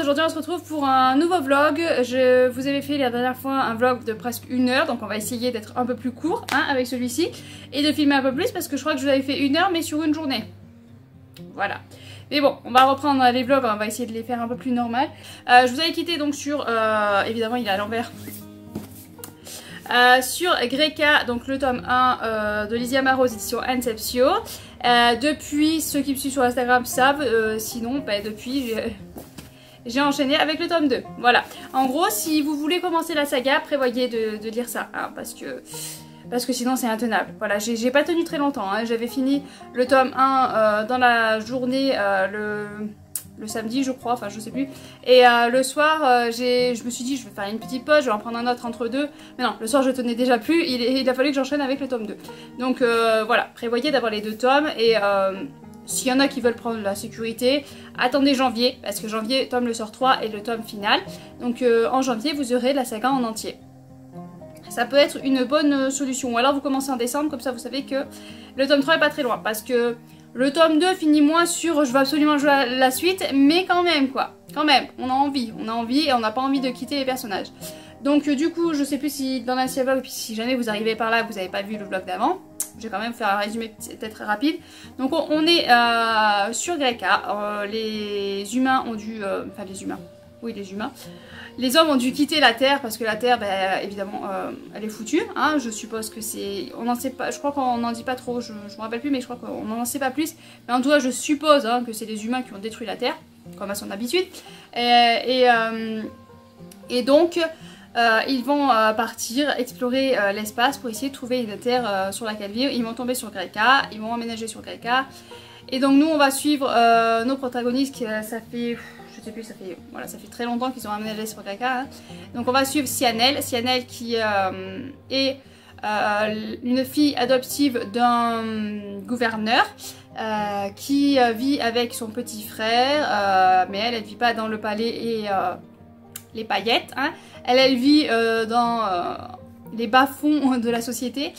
aujourd'hui on se retrouve pour un nouveau vlog. Je vous avais fait la dernière fois un vlog de presque 1 heure, donc on va essayer d'être un peu plus court avec celui-ci et de filmer un peu plus parce que je crois que je vous avais fait 1 heure mais sur une journée. Voilà. Mais bon, on va reprendre les vlogs, on va essayer de les faire un peu plus normal. Je vous avais quitté donc sur, évidemment il est à l'envers. Sur Greca, donc le tome 1 de Lizzie Amarose, édition Inceptio. Depuis, ceux qui me suivent sur Instagram savent, sinon, depuis, j'ai enchaîné avec le tome 2. Voilà. En gros, si vous voulez commencer la saga, prévoyez de lire ça, hein, parce que sinon c'est intenable. Voilà, j'ai pas tenu très longtemps, hein. J'avais fini le tome 1 dans la journée, le samedi je crois, enfin je sais plus, et le soir je me suis dit je vais faire une petite pause, je vais en prendre un autre entre deux, mais non, le soir je tenais déjà plus, il a fallu que j'enchaîne avec le tome 2. Donc voilà, prévoyez d'avoir les 2 tomes, et s'il y en a qui veulent prendre la sécurité, attendez janvier, parce que janvier, tome le sort 3 et le tome final, donc en janvier vous aurez la saga en entier. Ça peut être une bonne solution, ou alors vous commencez en décembre, comme ça vous savez que le tome 3 est pas très loin, parce que le tome 2 finit moins sur je veux absolument jouer à la suite, mais quand même quoi, quand même, on a envie et on n'a pas envie de quitter les personnages. Donc du coup, je sais plus si dans l'ancien vlog, puis si jamais vous arrivez par là, vous n'avez pas vu le vlog d'avant, je vais quand même faire un résumé peut-être très rapide. Donc on est sur Greca, les humains ont dû, enfin les humains, oui les humains, les hommes ont dû quitter la Terre parce que la Terre, évidemment, elle est foutue. Hein, je suppose que c'est... On n'en sait pas, je crois qu'on n'en dit pas trop, je me rappelle plus, mais je crois qu'on n'en sait pas plus. Mais en tout cas, je suppose que c'est les humains qui ont détruit la Terre, comme à son habitude. Et donc, ils vont partir explorer l'espace pour essayer de trouver une Terre sur laquelle vivre. Ils vont tomber sur Greca, ils vont emménager sur Greca. Et donc nous, on va suivre nos protagonistes, ça fait... Je sais plus, ça fait très longtemps qu'ils ont aménagé sur Greca. Hein. Donc on va suivre Sianel qui est une fille adoptive d'un gouverneur qui vit avec son petit frère, mais elle vit pas dans le palais et les paillettes. Hein. Elle vit dans les bas-fonds de la société.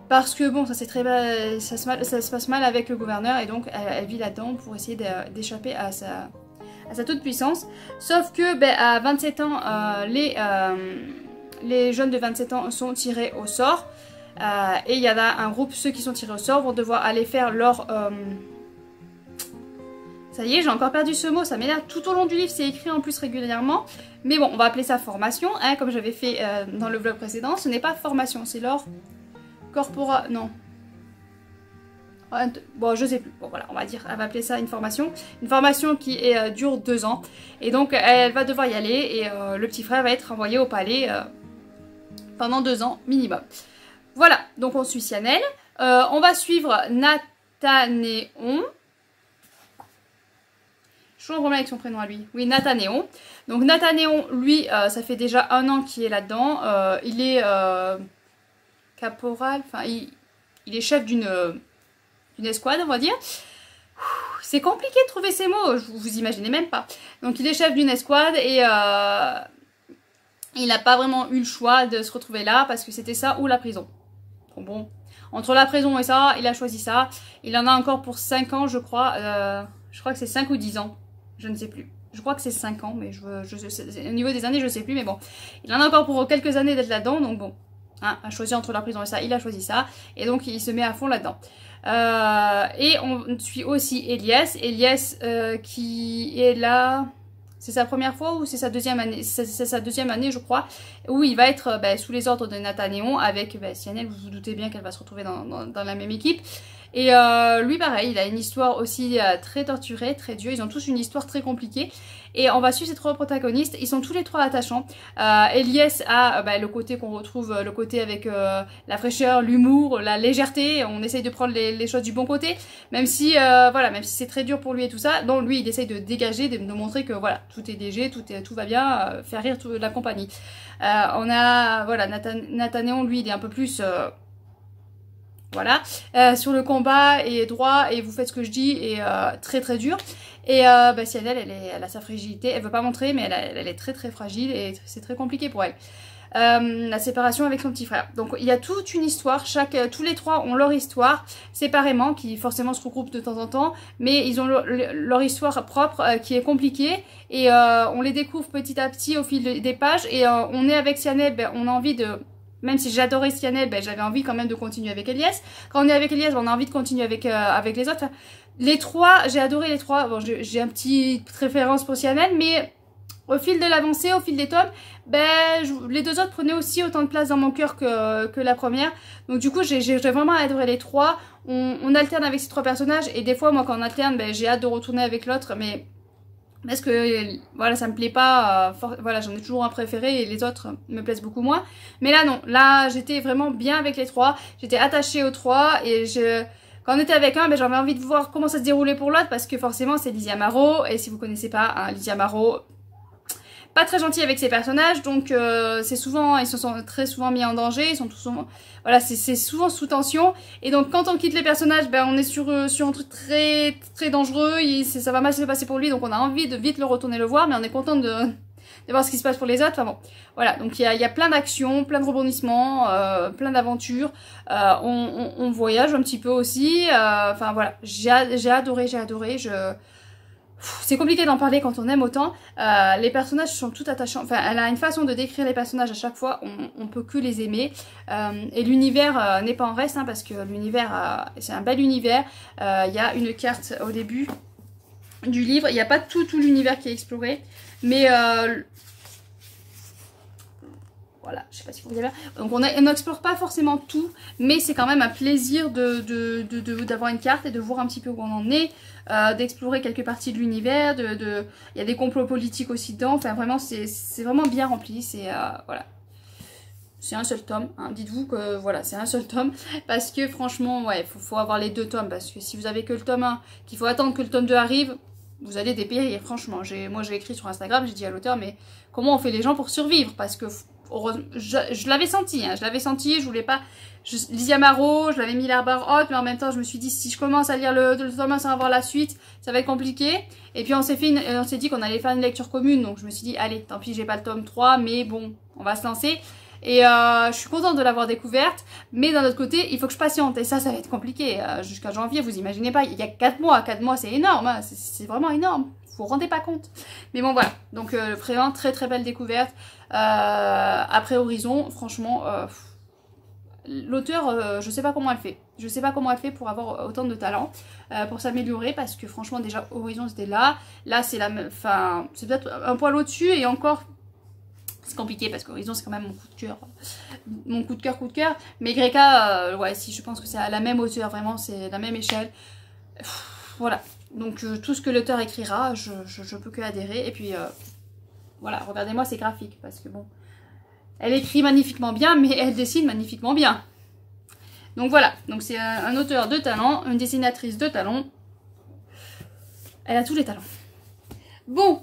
Parce que bon, ça se passe mal avec le gouverneur et donc elle vit là-dedans pour essayer d'échapper à sa toute puissance. Sauf que à 27 ans, les jeunes de 27 ans sont tirés au sort. Et il y en a un groupe, ceux qui sont tirés au sort vont devoir aller faire leur... Ça y est, j'ai encore perdu ce mot, ça m'énerve. Tout au long du livre, c'est écrit en plus régulièrement. Mais bon, on va appeler ça formation, hein, comme j'avais fait dans le vlog précédent. Ce n'est pas formation, c'est leur... Corpora... Non. Bon, je sais plus. Bon, voilà, on va dire, elle va appeler ça une formation. Une formation qui dure 2 ans. Et donc, elle va devoir y aller. Et le petit frère va être envoyé au palais pendant 2 ans minimum. Voilà, donc on suit Sianel. On va suivre Nathanéon. Je suis en problème avec son prénom à lui. Oui, Nathanéon. Donc, Nathanéon, lui, ça fait déjà 1 an qu'il est là-dedans. Il est caporal. Enfin, il est chef d'une escouade, on va dire. C'est compliqué de trouver ces mots, vous imaginez même pas. Donc il est chef d'une escouade et il n'a pas vraiment eu le choix de se retrouver là parce que c'était ça ou la prison. Bon, entre la prison et ça, il a choisi ça. Il en a encore pour 5 ans, je crois. Je crois que c'est 5 ou 10 ans, je ne sais plus. Je crois que c'est 5 ans, mais au niveau des années, je sais plus, mais bon. Il en a encore pour quelques années d'être là-dedans, donc bon. Hein, à choisir entre la prison et ça, il a choisi ça. Et donc il se met à fond là-dedans. Et on suit aussi Elias. Elias qui est là... C'est sa première fois ou c'est sa deuxième année? C'est sa deuxième année je crois. Où il va être sous les ordres de Nathanéon avec Sianel. Vous vous doutez bien qu'elle va se retrouver dans la même équipe. Et lui pareil, il a une histoire aussi très torturée, très dure. Ils ont tous une histoire très compliquée. Et on va suivre ces 3 protagonistes. Ils sont tous les 3 attachants. Elias a le côté qu'on retrouve, le côté avec la fraîcheur, l'humour, la légèreté. On essaye de prendre les choses du bon côté. Même si voilà, même si c'est très dur pour lui et tout ça. Donc lui, il essaye de dégager, de montrer que voilà, tout est léger, tout va bien, faire rire toute la compagnie. On a voilà, Nathanéon, lui, il est un peu plus... Voilà, sur le combat et droit et vous faites ce que je dis et très très dur. Et Sianel, elle a sa fragilité, elle veut pas montrer mais elle est très très fragile et c'est très compliqué pour elle. la séparation avec son petit frère. Donc il y a toute une histoire, tous les trois ont leur histoire séparément, qui forcément se regroupent de temps en temps, mais ils ont leur histoire propre qui est compliquée, et on les découvre petit à petit au fil des pages, et on est avec Sianel, ben, on a envie de... Même si j'adorais Sianel, ben, j'avais envie quand même de continuer avec Elias. Quand on est avec Elias, ben, on a envie de continuer avec les autres. Enfin, les trois, j'ai adoré les trois. Bon, j'ai un petit préférence pour Sianel, mais au fil de l'avancée, au fil des tomes, ben, les deux autres prenaient aussi autant de place dans mon cœur que la première. Donc du coup, j'ai vraiment adoré les trois. On alterne avec ces trois personnages, et des fois, moi, quand on alterne, ben, j'ai hâte de retourner avec l'autre, mais... Parce que voilà, ça me plaît pas, voilà, j'en ai toujours un préféré et les autres me plaisent beaucoup moins. Mais là non, là j'étais vraiment bien avec les trois, j'étais attachée aux trois, et quand on était avec un, ben, j'avais envie de voir comment ça se déroulait pour l'autre, parce que forcément c'est Lizzie Amaro, et si vous connaissez pas, hein, Lizzie Amaro, pas très gentil avec ses personnages, donc c'est souvent, ils se sont très souvent mis en danger, ils sont tous souvent, voilà, c'est souvent sous tension, et donc quand on quitte les personnages, ben on est sur un truc très très dangereux, ça va mal se passer pour lui, donc on a envie de vite le retourner le voir, mais on est content de voir ce qui se passe pour les autres. Enfin bon, voilà, donc il y a plein d'actions, plein de rebondissements, plein d'aventures, on voyage un petit peu aussi, enfin voilà, j'ai adoré, c'est compliqué d'en parler quand on aime autant. Les personnages sont tout attachants. Enfin, elle a une façon de décrire les personnages à chaque fois. On peut que les aimer. Et l'univers n'est pas en reste, hein, parce que l'univers, c'est un bel univers. Il y a une carte au début du livre. Il n'y a pas tout l'univers qui est exploré. Mais voilà, je sais pas si vous voyez là. Donc on n'explore pas forcément tout, mais c'est quand même un plaisir d'avoir une carte et de voir un petit peu où on en est, d'explorer quelques parties de l'univers, il y a des complots politiques aussi dedans, enfin vraiment c'est vraiment bien rempli, c'est voilà. C'est un seul tome, hein. Dites-vous que voilà, c'est un seul tome, parce que franchement, ouais, faut avoir les deux tomes, parce que si vous avez que le tome 1, qu'il faut attendre que le tome 2 arrive, vous allez dépérir, franchement. Moi j'ai écrit sur Instagram, j'ai dit à l'auteur, mais comment on fait les gens pour survivre? Parce que je l'avais senti, hein, je voulais pas... Lizzie Amaro, je l'avais mis la barre haute, mais en même temps je me suis dit, si je commence à lire le tome 1 sans avoir la suite, ça va être compliqué. Et puis on s'est dit qu'on allait faire une lecture commune, donc je me suis dit, allez, tant pis, j'ai pas le tome 3, mais bon, on va se lancer. Et je suis contente de l'avoir découverte, mais d'un autre côté, il faut que je patiente, et ça va être compliqué. Jusqu'à janvier, vous imaginez pas, il y a 4 mois c'est énorme, hein, c'est vraiment énorme, vous vous rendez pas compte. Mais bon voilà, donc vraiment très très belle découverte. Après Horizon, franchement, l'auteur, je sais pas comment elle fait. Je sais pas comment elle fait pour avoir autant de talent, pour s'améliorer, parce que franchement déjà Horizon c'était là, c'est la même, enfin c'est peut-être un poil au-dessus, et encore... C'est compliqué parce qu'Horizon c'est quand même mon coup de cœur, mais Greka, ouais, si, je pense que c'est à la même hauteur, vraiment c'est la même échelle. Voilà, donc tout ce que l'auteur écrira, je peux que adhérer. Et puis voilà, regardez-moi ces graphiques, parce que bon, elle écrit magnifiquement bien, mais elle dessine magnifiquement bien. Donc voilà, donc c'est un auteur de talent, une dessinatrice de talent, elle a tous les talents. Bon,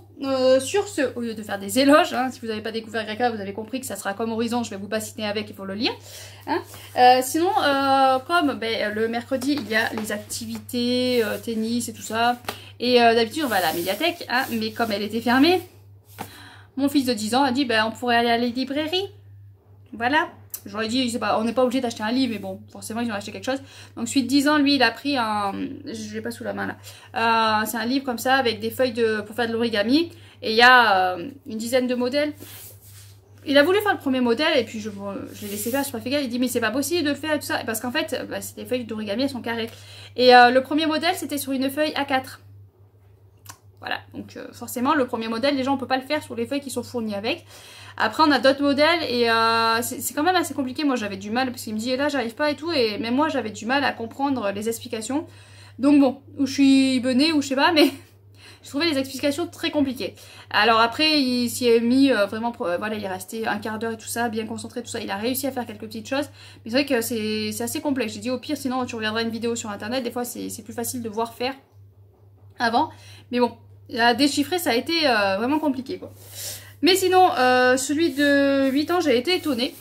sur ce, au lieu de faire des éloges, hein, si vous n'avez pas découvert Greka, vous avez compris que ça sera comme Horizon, je vais vous bassiner avec, il faut le lire. Hein. Sinon, comme ben, le mercredi, il y a les activités, tennis et tout ça, et d'habitude on va à la médiathèque, hein, mais comme elle était fermée, mon fils de 10 ans a dit, ben, on pourrait aller à la librairie. Voilà. J'aurais dit, on n'est pas obligé d'acheter un livre, mais bon, forcément ils ont acheté quelque chose. Donc suite 10 ans, lui il a pris un... Je l'ai pas sous la main là. C'est un livre comme ça avec des feuilles pour faire de l'origami. Et il y a une dizaine de modèles. Il a voulu faire le premier modèle et puis je l'ai laissé faire, je suis pas fait gaffe. Il dit mais c'est pas possible de le faire et tout ça. Parce qu'en fait, bah, c'est des feuilles d'origami, elles sont carrées. Et le premier modèle c'était sur une feuille A4. Voilà, donc forcément le premier modèle, les gens on peut pas le faire sur les feuilles qui sont fournies avec. Après on a d'autres modèles et c'est quand même assez compliqué. Moi j'avais du mal parce qu'il me dit là j'arrive pas et tout, et même moi j'avais du mal à comprendre les explications. Donc bon, ou je suis benée ou je sais pas, mais je trouvais les explications très compliquées. Alors après il s'y est mis vraiment, voilà, il est resté un quart d'heure et tout ça, bien concentré tout ça, il a réussi à faire quelques petites choses. Mais c'est vrai que c'est assez complexe. J'ai dit au pire sinon tu regarderas une vidéo sur internet, des fois c'est plus facile de voir faire avant. Mais bon, à déchiffrer ça a été vraiment compliqué quoi. Mais sinon, celui de 8 ans, j'ai été étonnée.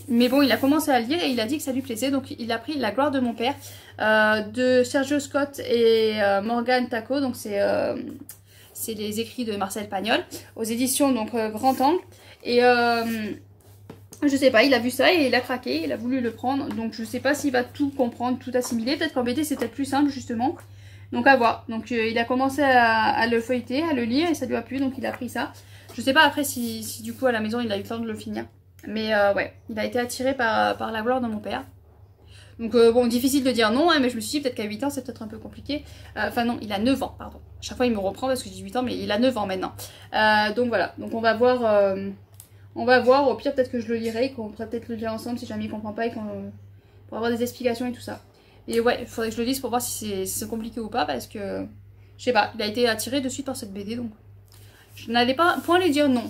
Mais bon, il a commencé à le lire et il a dit que ça lui plaisait. Donc il a pris La gloire de mon père de Sergio Scott et Morgan Taco. Donc c'est les écrits de Marcel Pagnol aux éditions donc Grand Angle. Et Je sais pas, il a vu ça et il a craqué, il a voulu le prendre. Donc je sais pas s'il va tout comprendre, tout assimiler. Peut-être qu'en BD c'est peut-être plus simple justement. Donc à voir. Donc il a commencé à le feuilleter, à le lire et ça lui a plu. Donc il a pris ça. Je sais pas après si du coup à la maison il a eu le temps de le finir. Mais ouais, il a été attiré par la gloire de mon père. Donc bon, difficile de dire non, hein, mais je me suis dit peut-être qu'à 8 ans c'est peut-être un peu compliqué. Enfin non, il a 9 ans, pardon. À chaque fois il me reprend parce que j'ai 8 ans, mais il a 9 ans maintenant. Donc voilà, donc on va voir... On va voir, au pire peut-être que je le lirai, qu'on pourrait peut-être le lire ensemble si jamais il comprend pas et qu'on pour avoir des explications et tout ça. Et ouais, il faudrait que je le lise pour voir si c'est compliqué ou pas parce que je sais pas, il a été attiré de suite par cette BD donc je n'allais pas point lui dire non.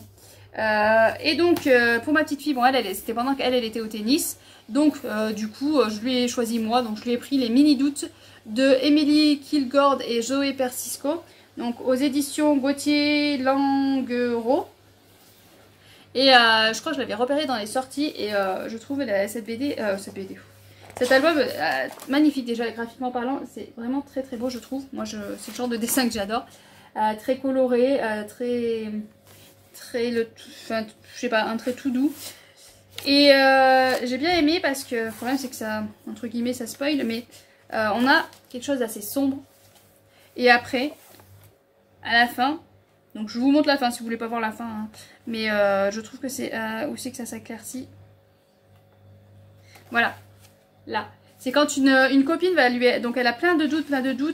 Et donc pour ma petite fille, bon c'était pendant qu'elle était au tennis, donc du coup je lui ai choisi moi, donc je lui ai pris les mini doutes de Emily Kilgore et Zoé Persisco, donc aux éditions Gauthier Languereau. Et je crois que je l'avais repéré dans les sorties et je trouve cet album magnifique déjà graphiquement parlant, c'est vraiment très très beau je trouve. Moi c'est le genre de dessin que j'adore, très coloré, je sais pas, un trait tout doux. Et j'ai bien aimé parce que le problème c'est que ça, entre guillemets ça spoil, mais on a quelque chose d'assez sombre. Et après, à la fin... Donc je vous montre la fin si vous voulez pas voir la fin. Hein. Mais je trouve que c'est où c'est que ça s'éclaircit. Voilà. Là. C'est quand une copine va lui... Donc elle a plein de doutes.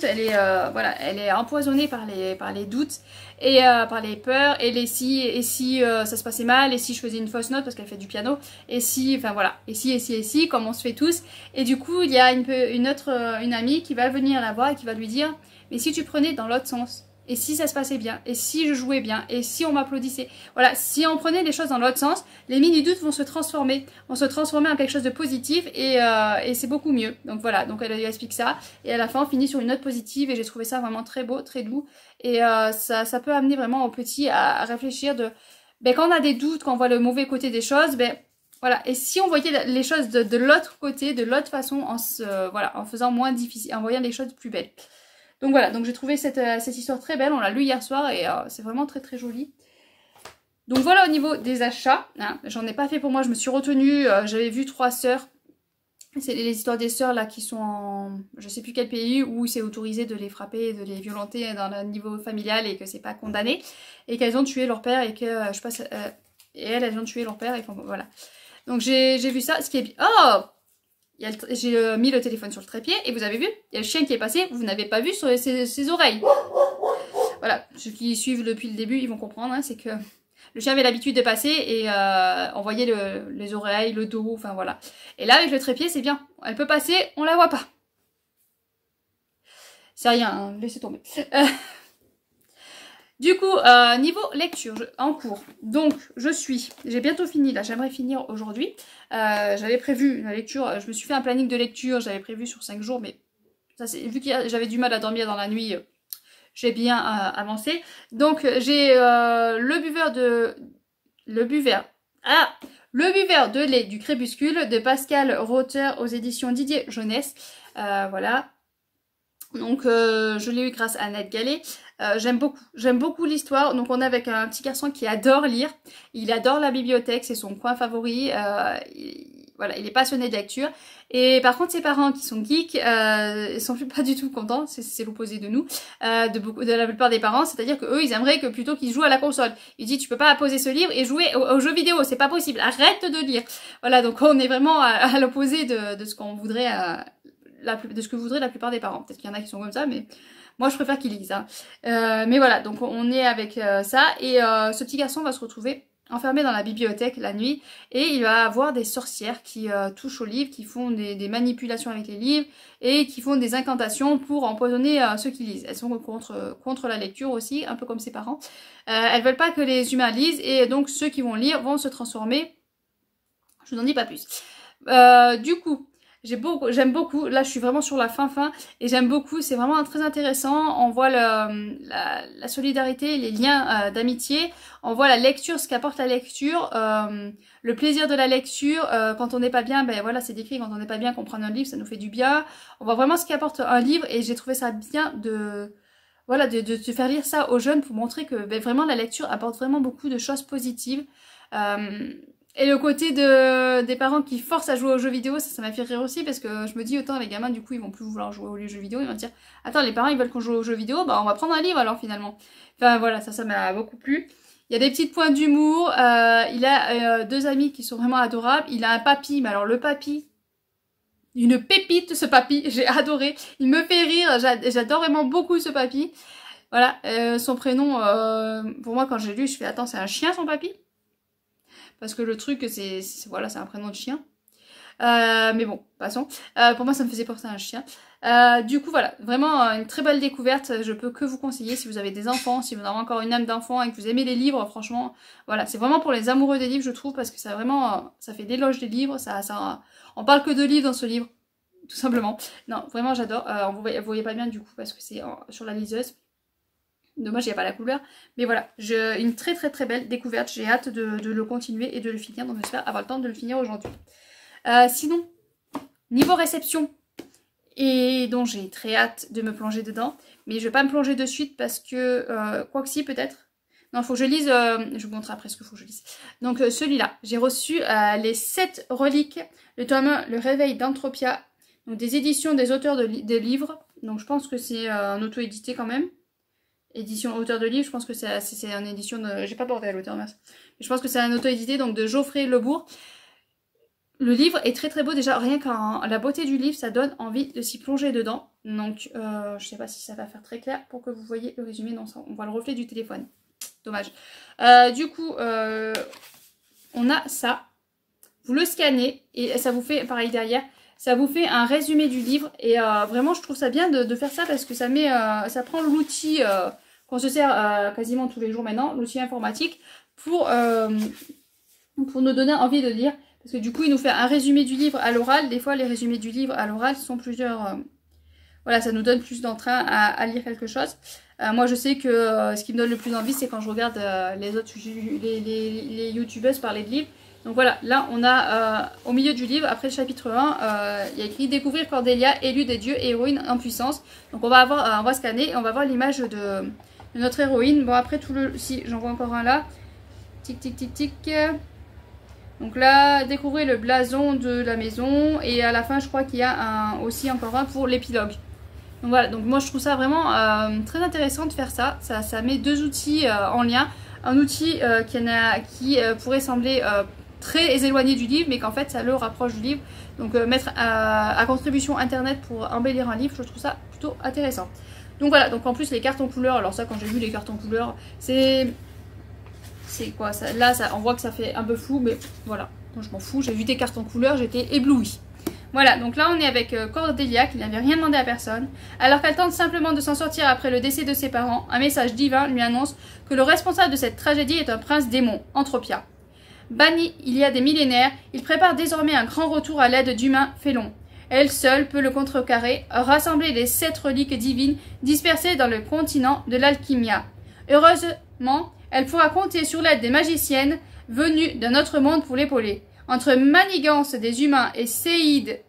Elle est, voilà, elle est empoisonnée par les doutes. Et par les peurs. Et les si ça se passait mal. Et si je faisais une fausse note parce qu'elle fait du piano. Et si... Enfin voilà. Et si, comme on se fait tous. Et du coup il y a une amie qui va venir la voir et qui va lui dire... Mais si tu prenais dans l'autre sens. Et si ça se passait bien, et si je jouais bien, et si on m'applaudissait. Voilà, si on prenait les choses dans l'autre sens, les mini-doutes vont se transformer en quelque chose de positif et c'est beaucoup mieux. Donc voilà, donc elle lui explique ça. Et à la fin, on finit sur une note positive et j'ai trouvé ça vraiment très beau, très doux. Et ça peut amener vraiment aux petits à réfléchir ben, quand on a des doutes, quand on voit le mauvais côté des choses, ben voilà. Et si on voyait les choses de l'autre côté, de l'autre façon, en faisant moins difficile, en voyant les choses plus belles. Donc voilà, donc j'ai trouvé cette histoire très belle, on l'a lu hier soir et c'est vraiment très très joli. Donc voilà au niveau des achats, hein, j'en ai pas fait pour moi, je me suis retenue, j'avais vu 3 sœurs. C'est les histoires des sœurs là qui sont en je sais plus quel pays où c'est autorisé de les frapper, de les violenter dans le niveau familial et que c'est pas condamné. Et qu'elles ont tué leur père et que et elles ont tué leur père et voilà. Donc j'ai vu ça, ce qui est... Oh, j'ai mis le téléphone sur le trépied et vous avez vu, il y a le chien qui est passé, vous n'avez pas vu sur ses oreilles. Voilà, ceux qui suivent depuis le début, ils vont comprendre, hein, c'est que le chien avait l'habitude de passer et on voyait les oreilles, le dos, enfin voilà. Et là avec le trépied, c'est bien, elle peut passer, on la voit pas. C'est rien, hein, laissez tomber. Du coup, niveau lecture, en cours, donc j'ai bientôt fini, là j'aimerais finir aujourd'hui. J'avais prévu la lecture, je me suis fait un planning de lecture, j'avais prévu sur 5 jours, mais ça, vu que j'avais du mal à dormir dans la nuit, j'ai bien avancé. Donc j'ai le buveur de lait du crépuscule de Pascal Rother aux éditions Didier Jeunesse, voilà. Donc je l'ai eu grâce à Annette Gallet. J'aime beaucoup l'histoire. Donc on est avec un petit garçon qui adore lire, il adore la bibliothèque, c'est son coin favori, voilà, il est passionné de lecture. Et par contre ses parents qui sont geeks, ils sont pas du tout contents, c'est l'opposé de nous, de la plupart des parents, c'est-à-dire que eux ils aimeraient que plutôt qu'ils jouent à la console. Ils disent tu peux pas poser ce livre et jouer aux jeux vidéo, c'est pas possible, arrête de lire. Voilà, donc on est vraiment à l'opposé de ce qu'on voudrait de ce que voudraient la plupart des parents. Peut-être qu'il y en a qui sont comme ça, mais moi je préfère qu'ils lisent. Hein. Mais voilà, donc on est avec ça. Et ce petit garçon va se retrouver enfermé dans la bibliothèque la nuit. Et il va avoir des sorcières qui touchent aux livres, qui font des manipulations avec les livres et qui font des incantations pour empoisonner ceux qui lisent. Elles sont contre la lecture aussi, un peu comme ses parents. Elles veulent pas que les humains lisent et donc ceux qui vont lire vont se transformer. Je vous en dis pas plus. Du coup... J'aime beaucoup, là je suis vraiment sur la fin et j'aime beaucoup, c'est vraiment très intéressant, on voit la solidarité, les liens d'amitié, on voit la lecture, ce qu'apporte la lecture, le plaisir de la lecture, quand on n'est pas bien, ben voilà c'est décrit, quand on n'est pas bien qu'on prend un livre, ça nous fait du bien, on voit vraiment ce qu'apporte un livre et j'ai trouvé ça bien de faire lire ça aux jeunes pour montrer que ben, vraiment la lecture apporte vraiment beaucoup de choses positives. Et le côté des parents qui forcent à jouer aux jeux vidéo, ça m'a fait rire aussi parce que je me dis autant les gamins du coup ils vont plus vouloir jouer aux jeux vidéo, ils vont dire attends les parents ils veulent qu'on joue aux jeux vidéo, bah on va prendre un livre alors finalement. Enfin voilà, ça m'a beaucoup plu. Il y a des petites pointes d'humour, il a deux amis qui sont vraiment adorables, il a un papy, mais alors le papy, une pépite ce papy, j'ai adoré, il me fait rire, j'adore vraiment beaucoup ce papy. Voilà, son prénom, pour moi quand j'ai lu je fais attends c'est un chien son papy? Parce que le truc, voilà, c'est un prénom de chien. Mais bon, passons. Pour moi, ça me faisait penser à un chien. Du coup, voilà, vraiment une très belle découverte. Je peux que vous conseiller si vous avez des enfants, si vous avez encore une âme d'enfant et que vous aimez les livres, franchement, voilà, c'est vraiment pour les amoureux des livres, je trouve, parce que ça vraiment, ça fait l'éloge des livres. On parle que de livres dans ce livre, tout simplement. Non, vraiment, j'adore. Vous voyez pas bien du coup parce que c'est sur la liseuse. Dommage, il n'y a pas la couleur. Mais voilà, une très très très belle découverte. J'ai hâte de le continuer et de le finir. Donc j'espère avoir le temps de le finir aujourd'hui. Sinon, niveau réception, et dont j'ai très hâte de me plonger dedans. Mais je ne vais pas me plonger de suite parce que, quoi que si peut-être. Non, il faut que je lise, je vous montre après ce qu'il faut que je lise. Donc celui-là, j'ai reçu les 7 reliques, le tome 1, Le Réveil d'Anthropia. Donc des éditions des auteurs des livres. Donc je pense que c'est un auto-édité quand même. Édition auteur de livre, je pense que c'est une édition de... J'ai pas bordé à l'auteur, merci. Mais je pense que c'est un auto-édité, donc de Geoffrey Lebourg. Le livre est très très beau, déjà rien qu'en la beauté du livre, ça donne envie de s'y plonger dedans. Donc, je sais pas si ça va faire très clair pour que vous voyez le résumé. Non, ça, on voit le reflet du téléphone. Dommage. Du coup, on a ça. Vous le scannez et ça vous fait, pareil derrière, ça vous fait un résumé du livre. Et vraiment, je trouve ça bien de faire ça parce que ça met, ça prend l'outil qu'on se sert quasiment tous les jours maintenant, l'outil informatique, pour nous donner envie de lire. Parce que du coup, il nous fait un résumé du livre à l'oral. Des fois, les résumés du livre à l'oral sont plusieurs... voilà, ça nous donne plus d'entrain à lire quelque chose. Moi, je sais que ce qui me donne le plus envie, c'est quand je regarde les youtubeuses parler de livres. Donc voilà, là, on a au milieu du livre, après le chapitre 1, il y a écrit « Découvrir Cordelia, élue des dieux et héroïne en puissance ». Donc on va scanner et on va voir l'image de notre héroïne. Bon, après tout le... Si, j'en vois encore un là. Tic, tic, tic, tic. Donc là, découvrez le blason de la maison. Et à la fin, je crois qu'il y a aussi encore un pour l'épilogue. Donc voilà, donc moi je trouve ça vraiment très intéressant de faire ça. Ça met deux outils en lien. Un outil qui pourrait sembler très éloigné du livre, mais qu'en fait ça le rapproche du livre. Donc mettre à contribution internet pour embellir un livre, je trouve ça plutôt intéressant. Donc voilà, donc en plus les cartes en couleur, alors ça quand j'ai vu les cartes en couleur, c'est quoi ça, là on voit que ça fait un peu flou, mais voilà, moi, je m'en fous, j'ai vu des cartes en couleur, j'étais éblouie. Voilà, donc là on est avec Cordelia qui n'avait rien demandé à personne. Alors qu'elle tente simplement de s'en sortir après le décès de ses parents, un message divin lui annonce que le responsable de cette tragédie est un prince démon, Anthropia. Banni il y a des millénaires, il prépare désormais un grand retour à l'aide d'humains félons. Elle seule peut le contrecarrer, rassembler les 7 reliques divines dispersées dans le continent de l'Alchimia. Heureusement, elle pourra compter sur l'aide des magiciennes venues d'un autre monde pour l'épauler. Entre manigance des humains et séide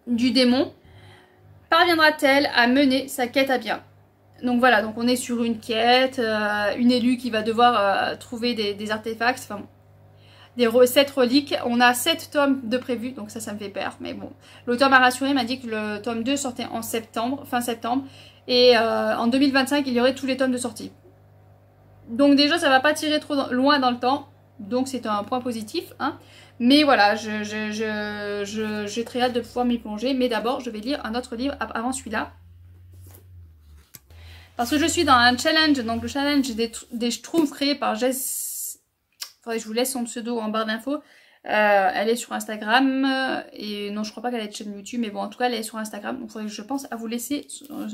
du démon, parviendra-t-elle à mener sa quête à bien? Donc voilà, donc on est sur une quête, une élue qui va devoir trouver des artefacts, enfin des 7 reliques. On a 7 tomes de prévus, donc ça me fait peur, mais bon. L'auteur m'a rassuré, m'a dit que le tome 2 sortait en septembre, fin septembre, et en 2025 il y aurait tous les tomes de sortie. Donc déjà ça va pas tirer trop loin dans le temps. Donc c'est un point positif, hein. Mais voilà, j'ai très hâte de pouvoir m'y plonger. Mais d'abord, je vais lire un autre livre avant celui-là. Parce que je suis dans un challenge, donc le challenge des Schtroumpfs créés par Jess. Faudrait que je vous laisse son pseudo en barre d'infos. Elle est sur Instagram, et non je crois pas qu'elle ait de chaîne YouTube, mais bon en tout cas elle est sur Instagram, donc je pense à vous laisser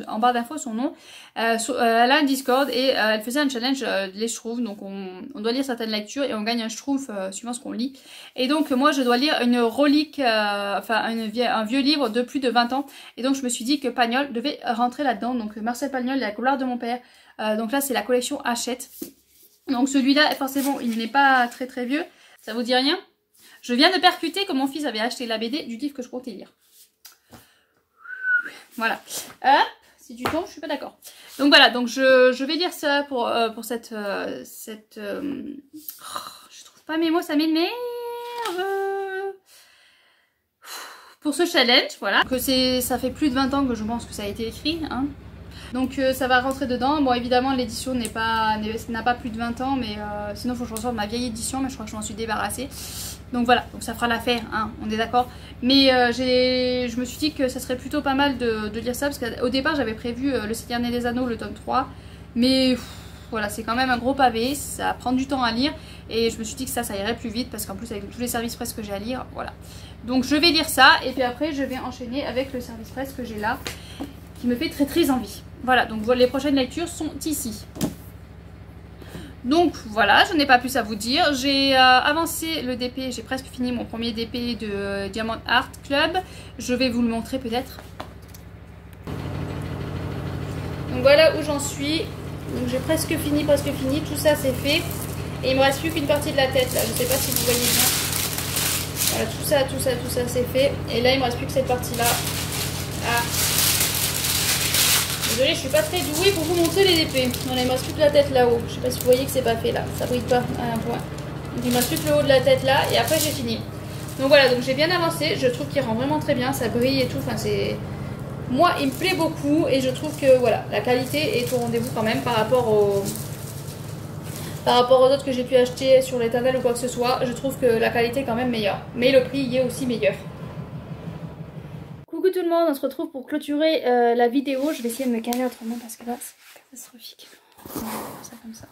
en barre d'infos son nom. Elle a un Discord et elle faisait un challenge les Schtroumpfs, donc on doit lire certaines lectures et on gagne un Schtroumpf suivant ce qu'on lit. Et donc moi je dois lire une relique, enfin un vieux livre de plus de 20 ans, et donc je me suis dit que Pagnol devait rentrer là-dedans. Donc Marcel Pagnol, La gloire de mon père, donc là c'est la collection Hachette. Donc celui-là forcément il n'est pas très très vieux, ça vous dit rien? Je viens de percuter que mon fils avait acheté la BD du livre que je comptais lire. Voilà. Si tu tombes, je suis pas d'accord. Donc voilà, donc je vais lire ça pour cette... je trouve pas mes mots, ça m'énerve. Pour ce challenge, voilà. Que ça fait plus de 20 ans que je pense que ça a été écrit, hein. Donc ça va rentrer dedans. Bon, évidemment l'édition n'a pas plus de 20 ans, mais sinon il faut que je ressorte ma vieille édition, mais je crois que je m'en suis débarrassée. Donc voilà, donc ça fera l'affaire, hein, on est d'accord. Mais je me suis dit que ça serait plutôt pas mal de lire ça, parce qu'au départ j'avais prévu Le Seigneur des Anneaux, le tome 3. Mais voilà, c'est quand même un gros pavé, ça prend du temps à lire. Et je me suis dit que ça irait plus vite, parce qu'en plus avec tous les services presse que j'ai à lire, voilà. Donc je vais lire ça, et puis après je vais enchaîner avec le service presse que j'ai là, qui me fait très envie. Voilà, donc les prochaines lectures sont ici. Donc voilà, je n'ai pas plus à vous dire. J'ai avancé le DP, j'ai presque fini mon premier DP de Diamond Art Club. Je vais vous le montrer peut-être. Donc voilà où j'en suis. Donc j'ai presque fini, tout ça c'est fait. Et il me reste plus qu'une partie de la tête là, je ne sais pas si vous voyez bien. Voilà, tout ça c'est fait. Et là il me reste plus que cette partie là. Ah. Désolée, je suis pas très douée pour vous montrer les DP. Voilà, il me reste plus que la tête là-haut. Je sais pas si vous voyez que c'est pas fait là. Ça brille pas à un point. Donc il me reste plus que le haut de la tête là. Et après j'ai fini. Donc voilà, donc j'ai bien avancé. Je trouve qu'il rend vraiment très bien. Ça brille et tout. Enfin c'est... Moi il me plaît beaucoup. Et je trouve que voilà, la qualité est au rendez-vous quand même par rapport aux autres que j'ai pu acheter sur l'Éternel ou quoi que ce soit. Je trouve que la qualité est quand même meilleure. Mais le prix y est aussi meilleur. Coucou tout le monde, on se retrouve pour clôturer la vidéo. Je vais essayer de me caler autrement parce que là c'est catastrophique. On va faire ça comme ça.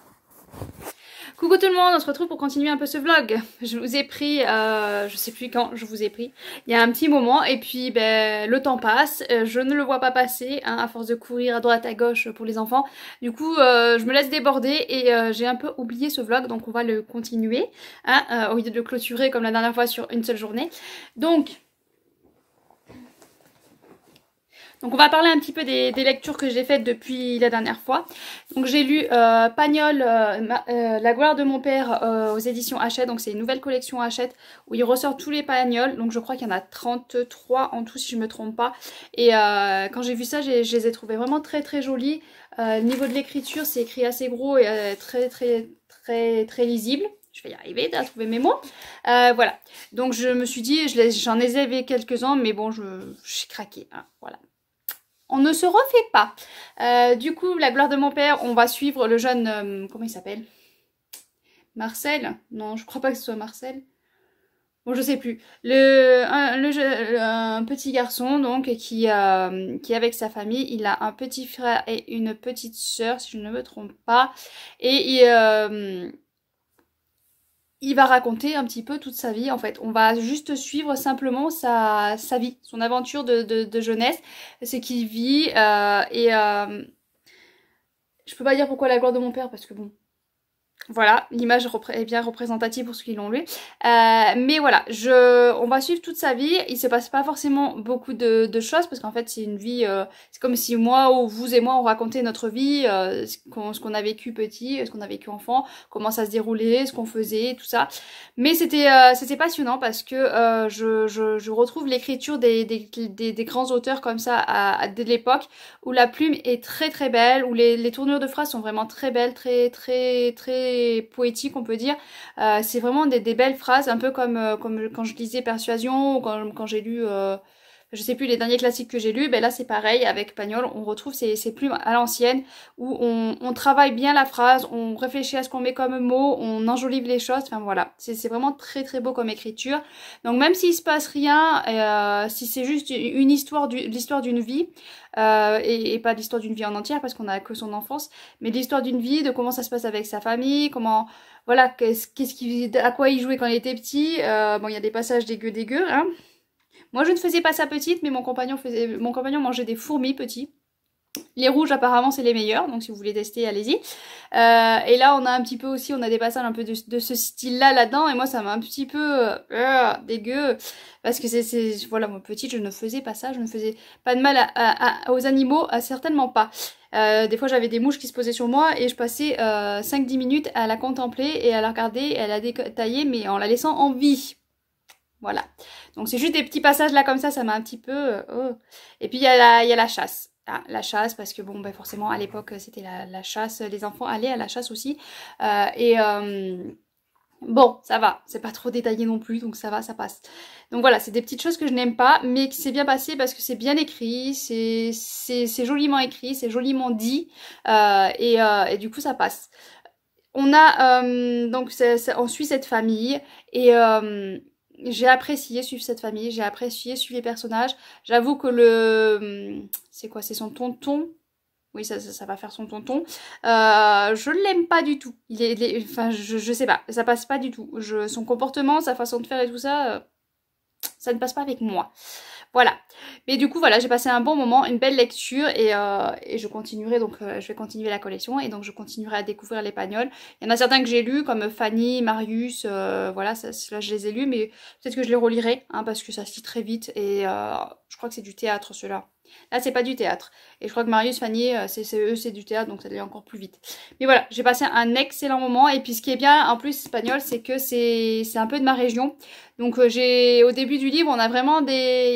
Coucou tout le monde, on se retrouve pour continuer un peu ce vlog. Je vous ai pris, je sais plus quand je vous ai pris, il y a un petit moment et puis ben, le temps passe, je ne le vois pas passer hein, à force de courir à droite à gauche pour les enfants. Du coup je me laisse déborder et j'ai un peu oublié ce vlog donc on va le continuer hein, au lieu de le clôturer comme la dernière fois sur une seule journée. Donc on va parler un petit peu des lectures que j'ai faites depuis la dernière fois. Donc j'ai lu Pagnol, La gloire de mon père aux éditions Hachette. Donc c'est une nouvelle collection Hachette où il ressort tous les Pagnols. Donc je crois qu'il y en a 33 en tout si je ne me trompe pas. Et quand j'ai vu ça, je les ai trouvés vraiment très jolis. Au niveau de l'écriture, c'est écrit assez gros et très lisible. Je vais y arriver à trouver mes mots. Voilà. Donc je me suis dit, j'en ai élevé quelques-uns, mais bon, j'ai craqué. Hein, voilà. On ne se refait pas. Du coup, La gloire de mon père, on va suivre le jeune... comment il s'appelle? Marcel? Non, je crois pas que ce soit Marcel. Bon, je sais plus. Un petit garçon, donc, qui est avec sa famille. Il a un petit frère et une petite sœur, si je ne me trompe pas. Et il va raconter un petit peu toute sa vie en fait. On va juste suivre simplement sa vie, son aventure de jeunesse, ce qu'il vit je peux pas dire pourquoi La gloire de mon père parce que bon... Voilà, l'image est bien représentative pour ceux qui l'ont lu. Mais voilà, on va suivre toute sa vie. Il se passe pas forcément beaucoup de choses parce qu'en fait c'est une vie... c'est comme si moi ou vous et moi on racontait notre vie, ce qu'on a vécu petit, ce qu'on a vécu enfant, comment ça se déroulait, ce qu'on faisait, tout ça. Mais c'était passionnant parce que je retrouve l'écriture des grands auteurs comme ça de l'époque où la plume est très belle, où les tournures de phrases sont vraiment très belles, très poétique on peut dire. C'est vraiment des belles phrases, un peu comme quand je lisais Persuasion ou quand j'ai lu je sais plus les derniers classiques que j'ai lus. Ben là c'est pareil avec Pagnol, on retrouve ces plumes à l'ancienne où on travaille bien la phrase, on réfléchit à ce qu'on met comme mot, on enjolive les choses, enfin voilà, c'est vraiment très beau comme écriture. Donc même s'il se passe rien, si c'est juste une histoire l'histoire d'une vie et pas l'histoire d'une vie en entière parce qu'on a que son enfance, mais l'histoire d'une vie, de comment ça se passe avec sa famille, comment voilà, à quoi il jouait quand il était petit. Bon, il y a des passages dégueux hein. Moi je ne faisais pas ça petite, mais mon compagnon mangeait des fourmis petits. Les rouges apparemment c'est les meilleurs, donc si vous voulez tester allez-y. Et là on a un petit peu aussi, on a des passages un peu de ce style là-dedans, et moi ça m'a un petit peu dégueu, parce que voilà, moi petite je ne faisais pas ça, je ne faisais pas de mal aux animaux, certainement pas. Des fois j'avais des mouches qui se posaient sur moi et je passais 5-10 minutes à la contempler et à la regarder et à la détailler, mais en la laissant en vie. Voilà, donc c'est juste des petits passages là comme ça m'a un petit peu... Et puis il y a la chasse. Ah, la chasse, parce que bon, ben forcément à l'époque c'était la chasse, les enfants allaient à la chasse aussi. Bon, ça va, c'est pas trop détaillé non plus, donc ça va, ça passe. Donc voilà, c'est des petites choses que je n'aime pas, mais qui s'est bien passé parce que c'est bien écrit, c'est joliment écrit, c'est joliment dit, et du coup ça passe. On a, donc on suit cette famille, et j'ai apprécié suivre cette famille, j'ai apprécié suivre les personnages. J'avoue que c'est quoi, c'est son tonton? Oui, ça va faire son tonton. Je l'aime pas du tout. Enfin, je sais pas, ça passe pas du tout. Son comportement, sa façon de faire et tout ça, ça ne passe pas avec moi. Voilà. Mais du coup, voilà, j'ai passé un bon moment, une belle lecture, et je continuerai, donc je vais continuer la collection, et donc je continuerai à découvrir l'espagnol. Il y en a certains que j'ai lus, comme Fanny, Marius, voilà, là je les ai lus, mais peut-être que je les relirai, hein, parce que ça se lit très vite, et je crois que c'est du théâtre, ceux-là. Là, c'est pas du théâtre. Et je crois que Marius, Fanny, c'est du théâtre, donc ça lit encore plus vite. Mais voilà, j'ai passé un excellent moment. Et puis ce qui est bien, en plus, espagnol, c'est que c'est un peu de ma région. Donc au début du livre, on a vraiment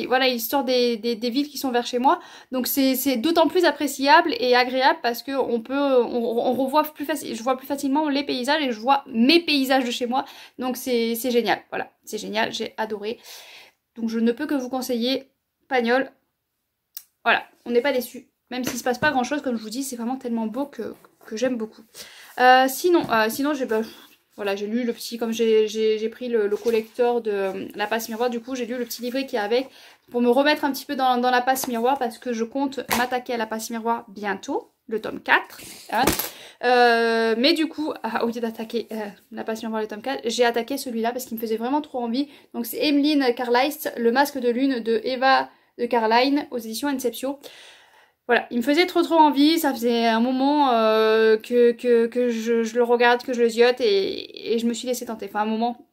voilà, l'histoire des villes qui sont vers chez moi. Donc c'est d'autant plus appréciable et agréable parce que on revoit plus facilement, je vois plus facilement les paysages et je vois mes paysages de chez moi. Donc c'est génial. Voilà, c'est génial, j'ai adoré. Donc je ne peux que vous conseiller Pagnol. Voilà, on n'est pas déçus. Même s'il se passe pas grand chose, comme je vous dis, c'est vraiment tellement beau que j'aime beaucoup. Sinon voilà, j'ai lu le petit, comme j'ai pris le collector de la passe miroir, du coup j'ai lu le petit livret qui est avec pour me remettre un petit peu dans la passe miroir parce que je compte m'attaquer à la passe miroir bientôt, le tome 4. Hein. Mais du coup, au lieu d'attaquer la passe miroir, le tome 4, j'ai attaqué celui-là parce qu'il me faisait vraiment trop envie. Donc c'est Emmeline Carlisle, Le masque de lune de Eva de Caroline aux éditions Inceptio. Voilà, il me faisait trop envie, ça faisait un moment que je le regarde, que je le ziote et je me suis laissée tenter. Enfin un moment,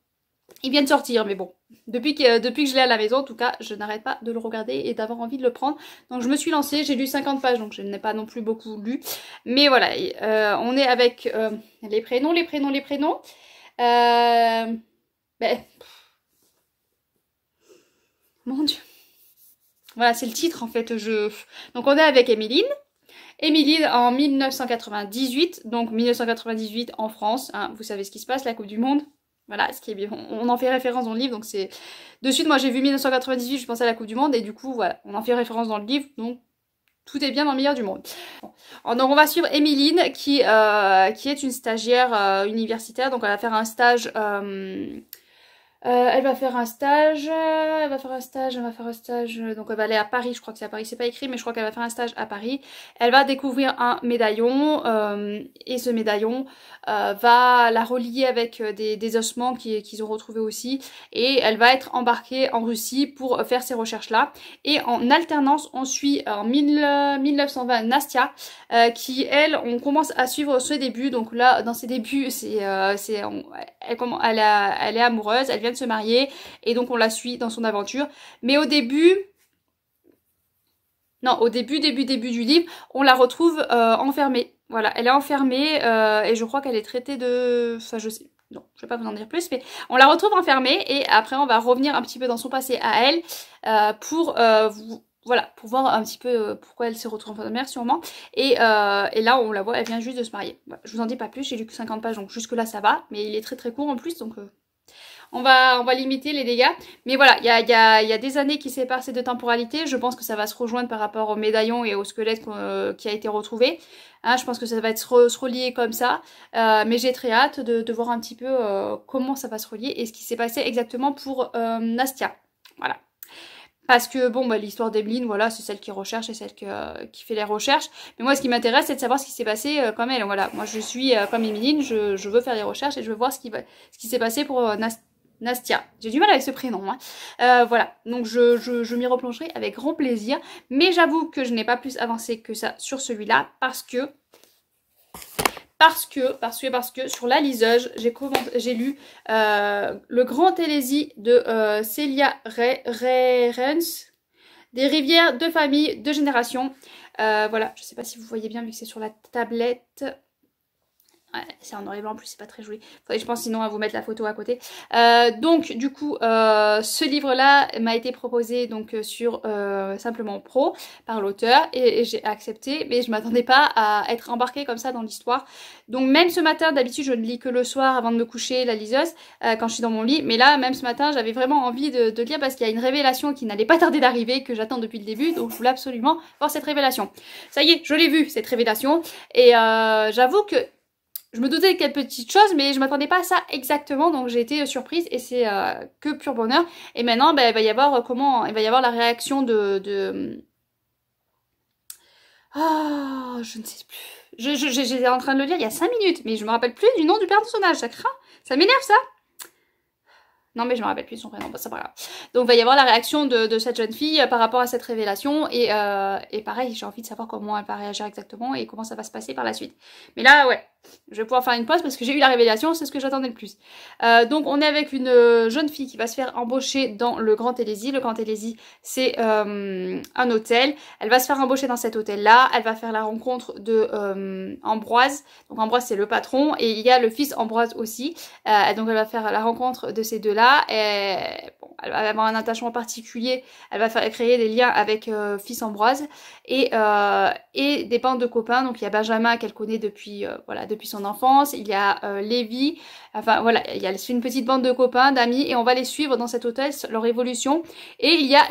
il vient de sortir mais bon, depuis que je l'ai à la maison en tout cas, je n'arrête pas de le regarder et d'avoir envie de le prendre. Donc je me suis lancée, j'ai lu 50 pages donc je n'ai pas non plus beaucoup lu. Mais voilà, on est avec les prénoms. Mon Dieu. Voilà, c'est le titre en fait. Donc on est avec Emmeline. Emmeline en 1998, donc 1998 en France. Hein, vous savez ce qui se passe, la Coupe du Monde. Voilà, ce qui est bien. On en fait référence dans le livre, donc c'est... De suite, moi j'ai vu 1998, je pensais à la Coupe du Monde, et du coup, voilà, on en fait référence dans le livre, donc tout est bien dans le meilleur du monde. Donc on va suivre Emmeline, qui est une stagiaire universitaire, donc elle va faire un stage... elle va faire un stage, donc elle va aller à Paris, je crois que c'est à Paris, c'est pas écrit, mais je crois qu'elle va faire un stage à Paris. Elle va découvrir un médaillon, et ce médaillon va la relier avec des ossements qu'ils ont retrouvés aussi, et elle va être embarquée en Russie pour faire ces recherches-là. Et en alternance, on suit en 1920 Nastia, qui elle, on commence à suivre ses débuts, donc là, dans ses débuts, elle est amoureuse, elle vient de se marier et donc on la suit dans son aventure. Mais au début du livre, on la retrouve enfermée. Voilà, elle est enfermée et je crois qu'elle est traitée de... Enfin, je sais... Non, je vais pas vous en dire plus, mais on la retrouve enfermée et après on va revenir un petit peu dans son passé à elle voilà, pour voir un petit peu pourquoi elle s'est retrouvée en mer sûrement. Et là on la voit, elle vient juste de se marier. Voilà, je vous en dis pas plus, j'ai lu que 50 pages donc jusque là ça va, mais il est très court en plus donc... On va limiter les dégâts. Mais voilà, il y a des années qui séparent ces deux temporalités. Je pense que ça va se rejoindre par rapport au médaillon et au squelette qui a été retrouvé. Hein, je pense que ça va être se relier comme ça. Mais j'ai très hâte de voir un petit peu comment ça va se relier et ce qui s'est passé exactement pour Nastia. Voilà. Parce que bon, bah, l'histoire d'Emmeline, voilà, c'est celle qui recherche et celle qui fait les recherches. Mais moi, ce qui m'intéresse, c'est de savoir ce qui s'est passé comme elle. Voilà, moi, je suis comme Emmeline, je veux faire des recherches et je veux voir ce qui s'est passé pour Nastia. J'ai du mal avec ce prénom. Hein. Voilà, donc je m'y replongerai avec grand plaisir. Mais j'avoue que je n'ai pas plus avancé que ça sur celui-là parce que sur la liseuse, j'ai lu Le Grand Hérésie de Célia Reyns, Des rivières de famille, de génération. Voilà, je sais pas si vous voyez bien vu que c'est sur la tablette. Ouais, c'est en noir et blanc en plus, c'est pas très joli. Faudrait, je pense sinon à vous mettre la photo à côté. Donc du coup, ce livre-là m'a été proposé donc sur Simplement Pro par l'auteur et j'ai accepté, mais je m'attendais pas à être embarquée comme ça dans l'histoire. Donc même ce matin, d'habitude je ne lis que le soir avant de me coucher la liseuse quand je suis dans mon lit, mais là même ce matin j'avais vraiment envie de lire parce qu'il y a une révélation qui n'allait pas tarder d'arriver, que j'attends depuis le début, donc je voulais absolument voir cette révélation. Ça y est, je l'ai vue cette révélation et j'avoue que je me doutais de quelques petites choses, mais je m'attendais pas à ça exactement, donc j'ai été surprise et c'est que pur bonheur. Et maintenant, ben, il va y avoir il va y avoir la réaction je ne sais plus. J'étais en train de le lire il y a 5 minutes, mais je me rappelle plus du nom du personnage, ça craint. Ça m'énerve ça. Non mais je me rappelle plus de son prénom, c'est pas grave. Donc il va y avoir la réaction de cette jeune fille par rapport à cette révélation et pareil, j'ai envie de savoir comment elle va réagir exactement et comment ça va se passer par la suite. Mais là ouais, je vais pouvoir faire une pause parce que j'ai eu la révélation, c'est ce que j'attendais le plus. Donc on est avec une jeune fille qui va se faire embaucher dans le Grand Hélésie. Le Grand Hélésie c'est un hôtel. Elle va se faire embaucher dans cet hôtel là, elle va faire la rencontre de Ambroise. Donc Ambroise c'est le patron et il y a le fils Ambroise aussi. Donc elle va faire la rencontre de ces deux là. Et, bon, elle va avoir un attachement particulier, elle va créer des liens avec fils Ambroise et des bandes de copains. Donc il y a Benjamin qu'elle connaît depuis depuis son enfance, il y a Lévi, enfin voilà, il y a une petite bande de copains, d'amis et on va les suivre dans cet hôtel, leur évolution. Et il y a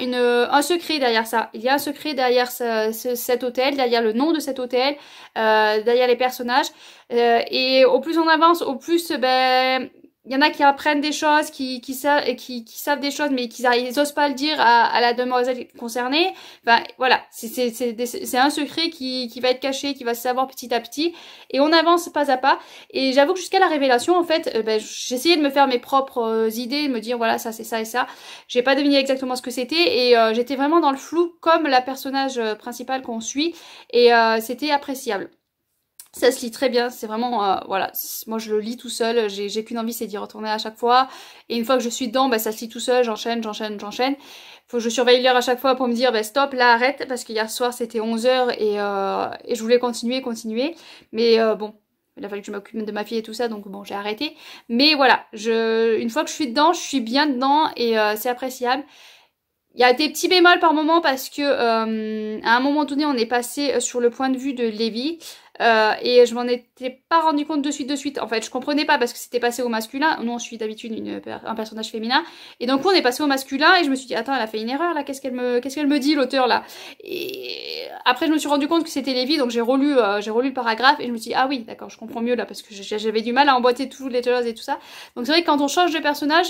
un secret derrière ça, il y a un secret derrière cet hôtel, derrière le nom de cet hôtel, derrière les personnages et au plus on avance, au plus il y en a qui apprennent des choses, qui savent des choses, mais ils osent pas le dire à la demoiselle concernée. Enfin, voilà, c'est un secret qui va être caché, qui va se savoir petit à petit. Et on avance pas à pas. Et j'avoue que jusqu'à la révélation, en fait, j'essayais de me faire mes propres idées, de me dire, voilà, ça, c'est ça et ça. J'ai pas deviné exactement ce que c'était. Et j'étais vraiment dans le flou, comme la personnage principale qu'on suit. Et c'était appréciable. Ça se lit très bien, c'est vraiment, voilà, moi je le lis tout seul, j'ai qu'une envie, c'est d'y retourner à chaque fois. Et une fois que je suis dedans, ça se lit tout seul, j'enchaîne. Faut que je surveille l'heure à chaque fois pour me dire, stop, là arrête, parce qu'hier soir c'était 11h et je voulais continuer. Mais bon, il a fallu que je m'occupe de ma fille et tout ça, donc bon, j'ai arrêté. Mais voilà, une fois que je suis dedans, je suis bien dedans et c'est appréciable. Il y a des petits bémols par moment parce que à un moment donné, on est passé sur le point de vue de Lévi. Et je m'en étais pas rendu compte de suite. En fait, je comprenais pas parce que c'était passé au masculin. Nous, on suit d'habitude un personnage féminin. Et donc, on est passé au masculin et je me suis dit, attends, elle a fait une erreur là. Qu'est-ce qu'elle me dit, l'auteur là? Et après, je me suis rendu compte que c'était Lévi. Donc, j'ai relu le paragraphe et je me suis dit, ah oui, d'accord, je comprends mieux là parce que j'avais du mal à emboîter toutes les choses et tout ça. Donc, c'est vrai que quand on change de personnage,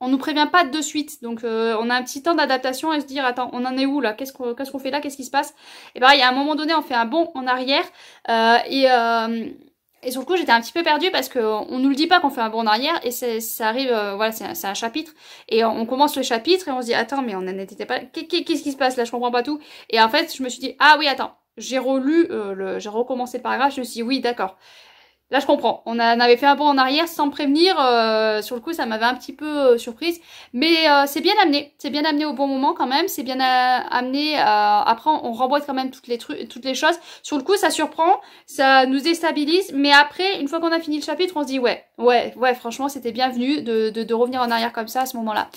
on nous prévient pas de suite, donc on a un petit temps d'adaptation et se dire attends, on en est où là, qu'est-ce qu'on fait là, qu'est-ce qui se passe? Et pareil, à un moment donné, on fait un bond en arrière et sur le coup, j'étais un petit peu perdue parce que on nous le dit pas qu'on fait un bond en arrière et ça arrive, voilà, c'est un chapitre et on commence le chapitre et on se dit attends, mais on n'était pas, qu'est-ce qui se passe là, je comprends pas tout. Et en fait, je me suis dit ah oui, attends, j'ai recommencé le paragraphe, je me suis dit oui, d'accord. Là, je comprends. On avait fait un bond en arrière sans me prévenir. Sur le coup, ça m'avait un petit peu surprise. Mais c'est bien amené. C'est bien amené au bon moment quand même. C'est bien amené. Après, on remboîte quand même toutes les choses. Sur le coup, ça surprend. Ça nous déstabilise. Mais après, une fois qu'on a fini le chapitre, on se dit ouais, franchement, c'était bienvenu de revenir en arrière comme ça à ce moment-là.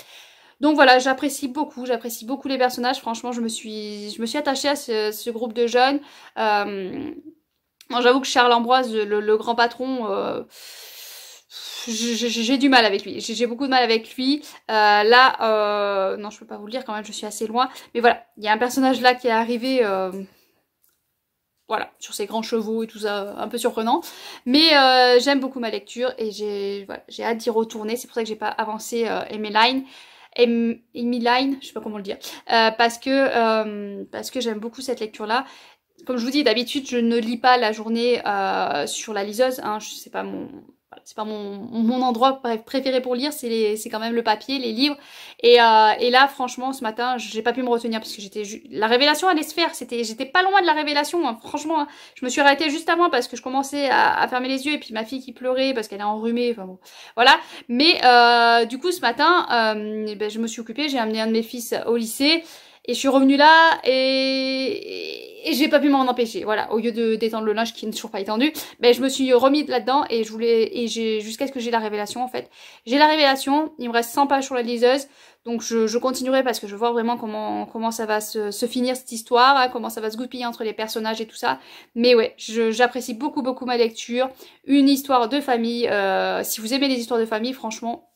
Donc voilà, j'apprécie beaucoup les personnages. Franchement, je me suis attachée à ce groupe de jeunes. Bon, j'avoue que Charles Ambroise, le grand patron, j'ai du mal avec lui. J'ai beaucoup de mal avec lui. Non, je peux pas vous le dire quand même, je suis assez loin. Mais voilà, il y a un personnage là qui est arrivé, voilà, sur ses grands chevaux et tout ça, un peu surprenant. Mais j'aime beaucoup ma lecture et j'ai hâte d'y retourner. C'est pour ça que j'ai pas avancé Emmeline, je sais pas comment le dire, parce que j'aime beaucoup cette lecture-là. Comme je vous dis, d'habitude, je ne lis pas la journée sur la liseuse. Hein, c'est pas mon endroit préféré pour lire. C'est quand même le papier, les livres. Et là, franchement, ce matin, j'ai pas pu me retenir parce que la révélation allait se faire. J'étais pas loin de la révélation. Hein, franchement, hein. Je me suis arrêtée juste avant parce que je commençais à fermer les yeux et puis ma fille qui pleurait parce qu'elle est enrhumée. Enfin bon, voilà. Mais du coup, ce matin, je me suis occupée. J'ai amené un de mes fils au lycée. Et je suis revenue là et j'ai pas pu m'en empêcher. Voilà, au lieu d'étendre le linge qui n'est toujours pas étendu, ben je me suis remis là-dedans et j'ai jusqu'à ce que j'ai la révélation en fait. J'ai la révélation, il me reste 100 pages sur la liseuse. Donc je continuerai parce que je vois vraiment comment ça va se finir cette histoire, hein, comment ça va se goupiller entre les personnages et tout ça. Mais ouais, j'apprécie beaucoup ma lecture. Une histoire de famille. Si vous aimez les histoires de famille, franchement,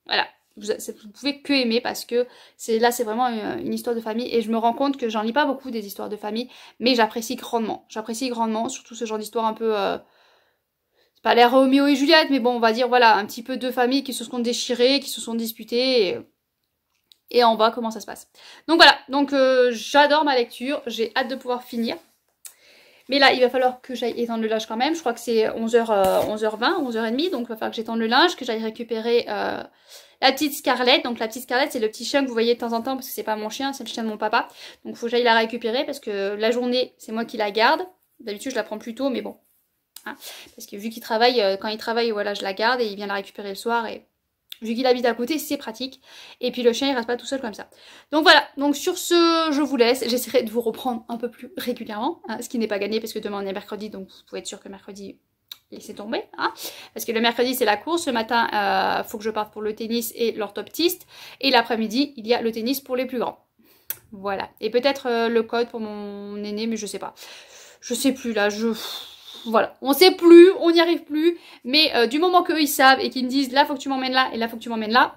voilà. Vous pouvez que aimer parce que c'est vraiment une histoire de famille et je me rends compte que j'en lis pas beaucoup des histoires de famille, mais j'apprécie grandement. J'apprécie grandement, surtout ce genre d'histoire un peu... c'est pas l'air Roméo et Juliette, mais bon, on va dire, voilà, un petit peu de famille qui se sont déchirées, qui se sont disputées et on voit comment ça se passe. Donc voilà, donc j'adore ma lecture, j'ai hâte de pouvoir finir. Mais là, il va falloir que j'aille étendre le linge quand même. Je crois que c'est 11h20, 11h30. Donc, il va falloir que j'étende le linge, que j'aille récupérer la petite Scarlett. Donc, la petite Scarlett, c'est le petit chien que vous voyez de temps en temps parce que c'est pas mon chien, c'est le chien de mon papa. Donc, il faut que j'aille la récupérer parce que la journée, c'est moi qui la garde. D'habitude, je la prends plus tôt, mais bon. Hein, parce que vu qu'il travaille, quand il travaille, voilà, je la garde et il vient la récupérer le soir et... Vu qu'il habite à côté, c'est pratique. Et puis le chien, il reste pas tout seul comme ça. Donc voilà, donc sur ce, je vous laisse. J'essaierai de vous reprendre un peu plus régulièrement, hein, ce qui n'est pas gagné parce que demain on est mercredi, donc vous pouvez être sûr que mercredi, laissez tomber. Hein, parce que le mercredi, c'est la course. Le matin, faut que je parte pour le tennis et l'orthoptiste. Et l'après-midi, il y a le tennis pour les plus grands. Voilà. Et peut-être le code pour mon aîné, mais je sais pas. Je sais plus là, voilà, on sait plus, on n'y arrive plus, mais du moment qu'eux ils savent et qu'ils me disent là faut que tu m'emmènes là et là faut que tu m'emmènes là,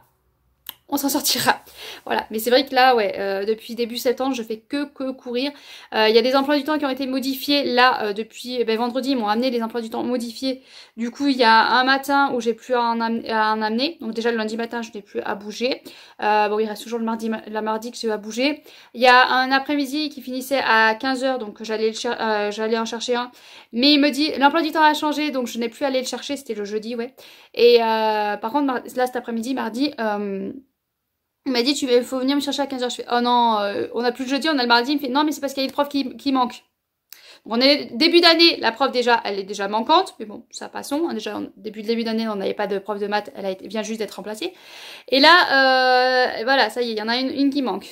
on s'en sortira. Voilà, mais c'est vrai que là, ouais, depuis début septembre, je fais que courir. Il y a des emplois du temps qui ont été modifiés. Là, depuis vendredi, ils m'ont amené les emplois du temps modifiés. Du coup, il y a un matin où j'ai plus à en amener. Donc déjà, le lundi matin, je n'ai plus à bouger. Bon, il reste toujours le mardi que j'ai à bouger. Il y a un après-midi qui finissait à 15h, donc j'allais en chercher un. Mais il me dit, l'emploi du temps a changé, donc je n'ai plus à aller le chercher. C'était le jeudi, ouais. Et par contre, là, cet après-midi, mardi... il m'a dit, il faut venir me chercher à 15h. Je fais, oh non, on a plus le jeudi, on a le mardi. Il me fait, non, mais c'est parce qu'il y a une prof qui manque. On est début d'année, la prof déjà, elle est déjà manquante. Mais bon, ça passons. Déjà, début d'année, on n'avait pas de prof de maths. Elle vient juste d'être remplacée. Et là, voilà, ça y est, il y en a une qui manque.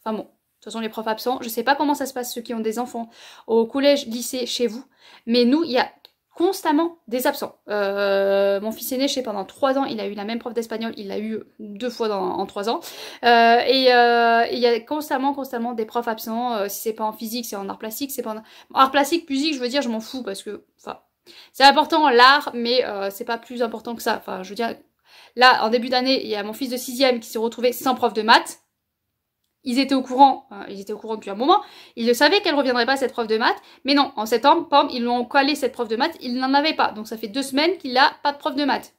Enfin bon, de toute façon, les profs absents. Je sais pas comment ça se passe, ceux qui ont des enfants au collège, lycée, chez vous. Mais nous, il y a constamment des absents. Mon fils aîné, je sais, pendant 3 ans, il a eu la même prof d'espagnol, il l'a eu 2 fois en 3 ans. Il y a constamment des profs absents. Si c'est pas en physique, c'est en art plastique. C'est pas en art plastique, musique, je veux dire, je m'en fous parce que, enfin, c'est important l'art, mais c'est pas plus important que ça. Enfin, je veux dire, là, en début d'année, il y a mon fils de 6e qui s'est retrouvé sans prof de maths. Ils étaient au courant depuis un moment, ils le savaient qu'elle reviendrait pas cette prof de maths, mais non, en septembre, pam, ils l'ont collé cette prof de maths, il n'en avait pas, donc ça fait 2 semaines qu'il n'a pas de prof de maths.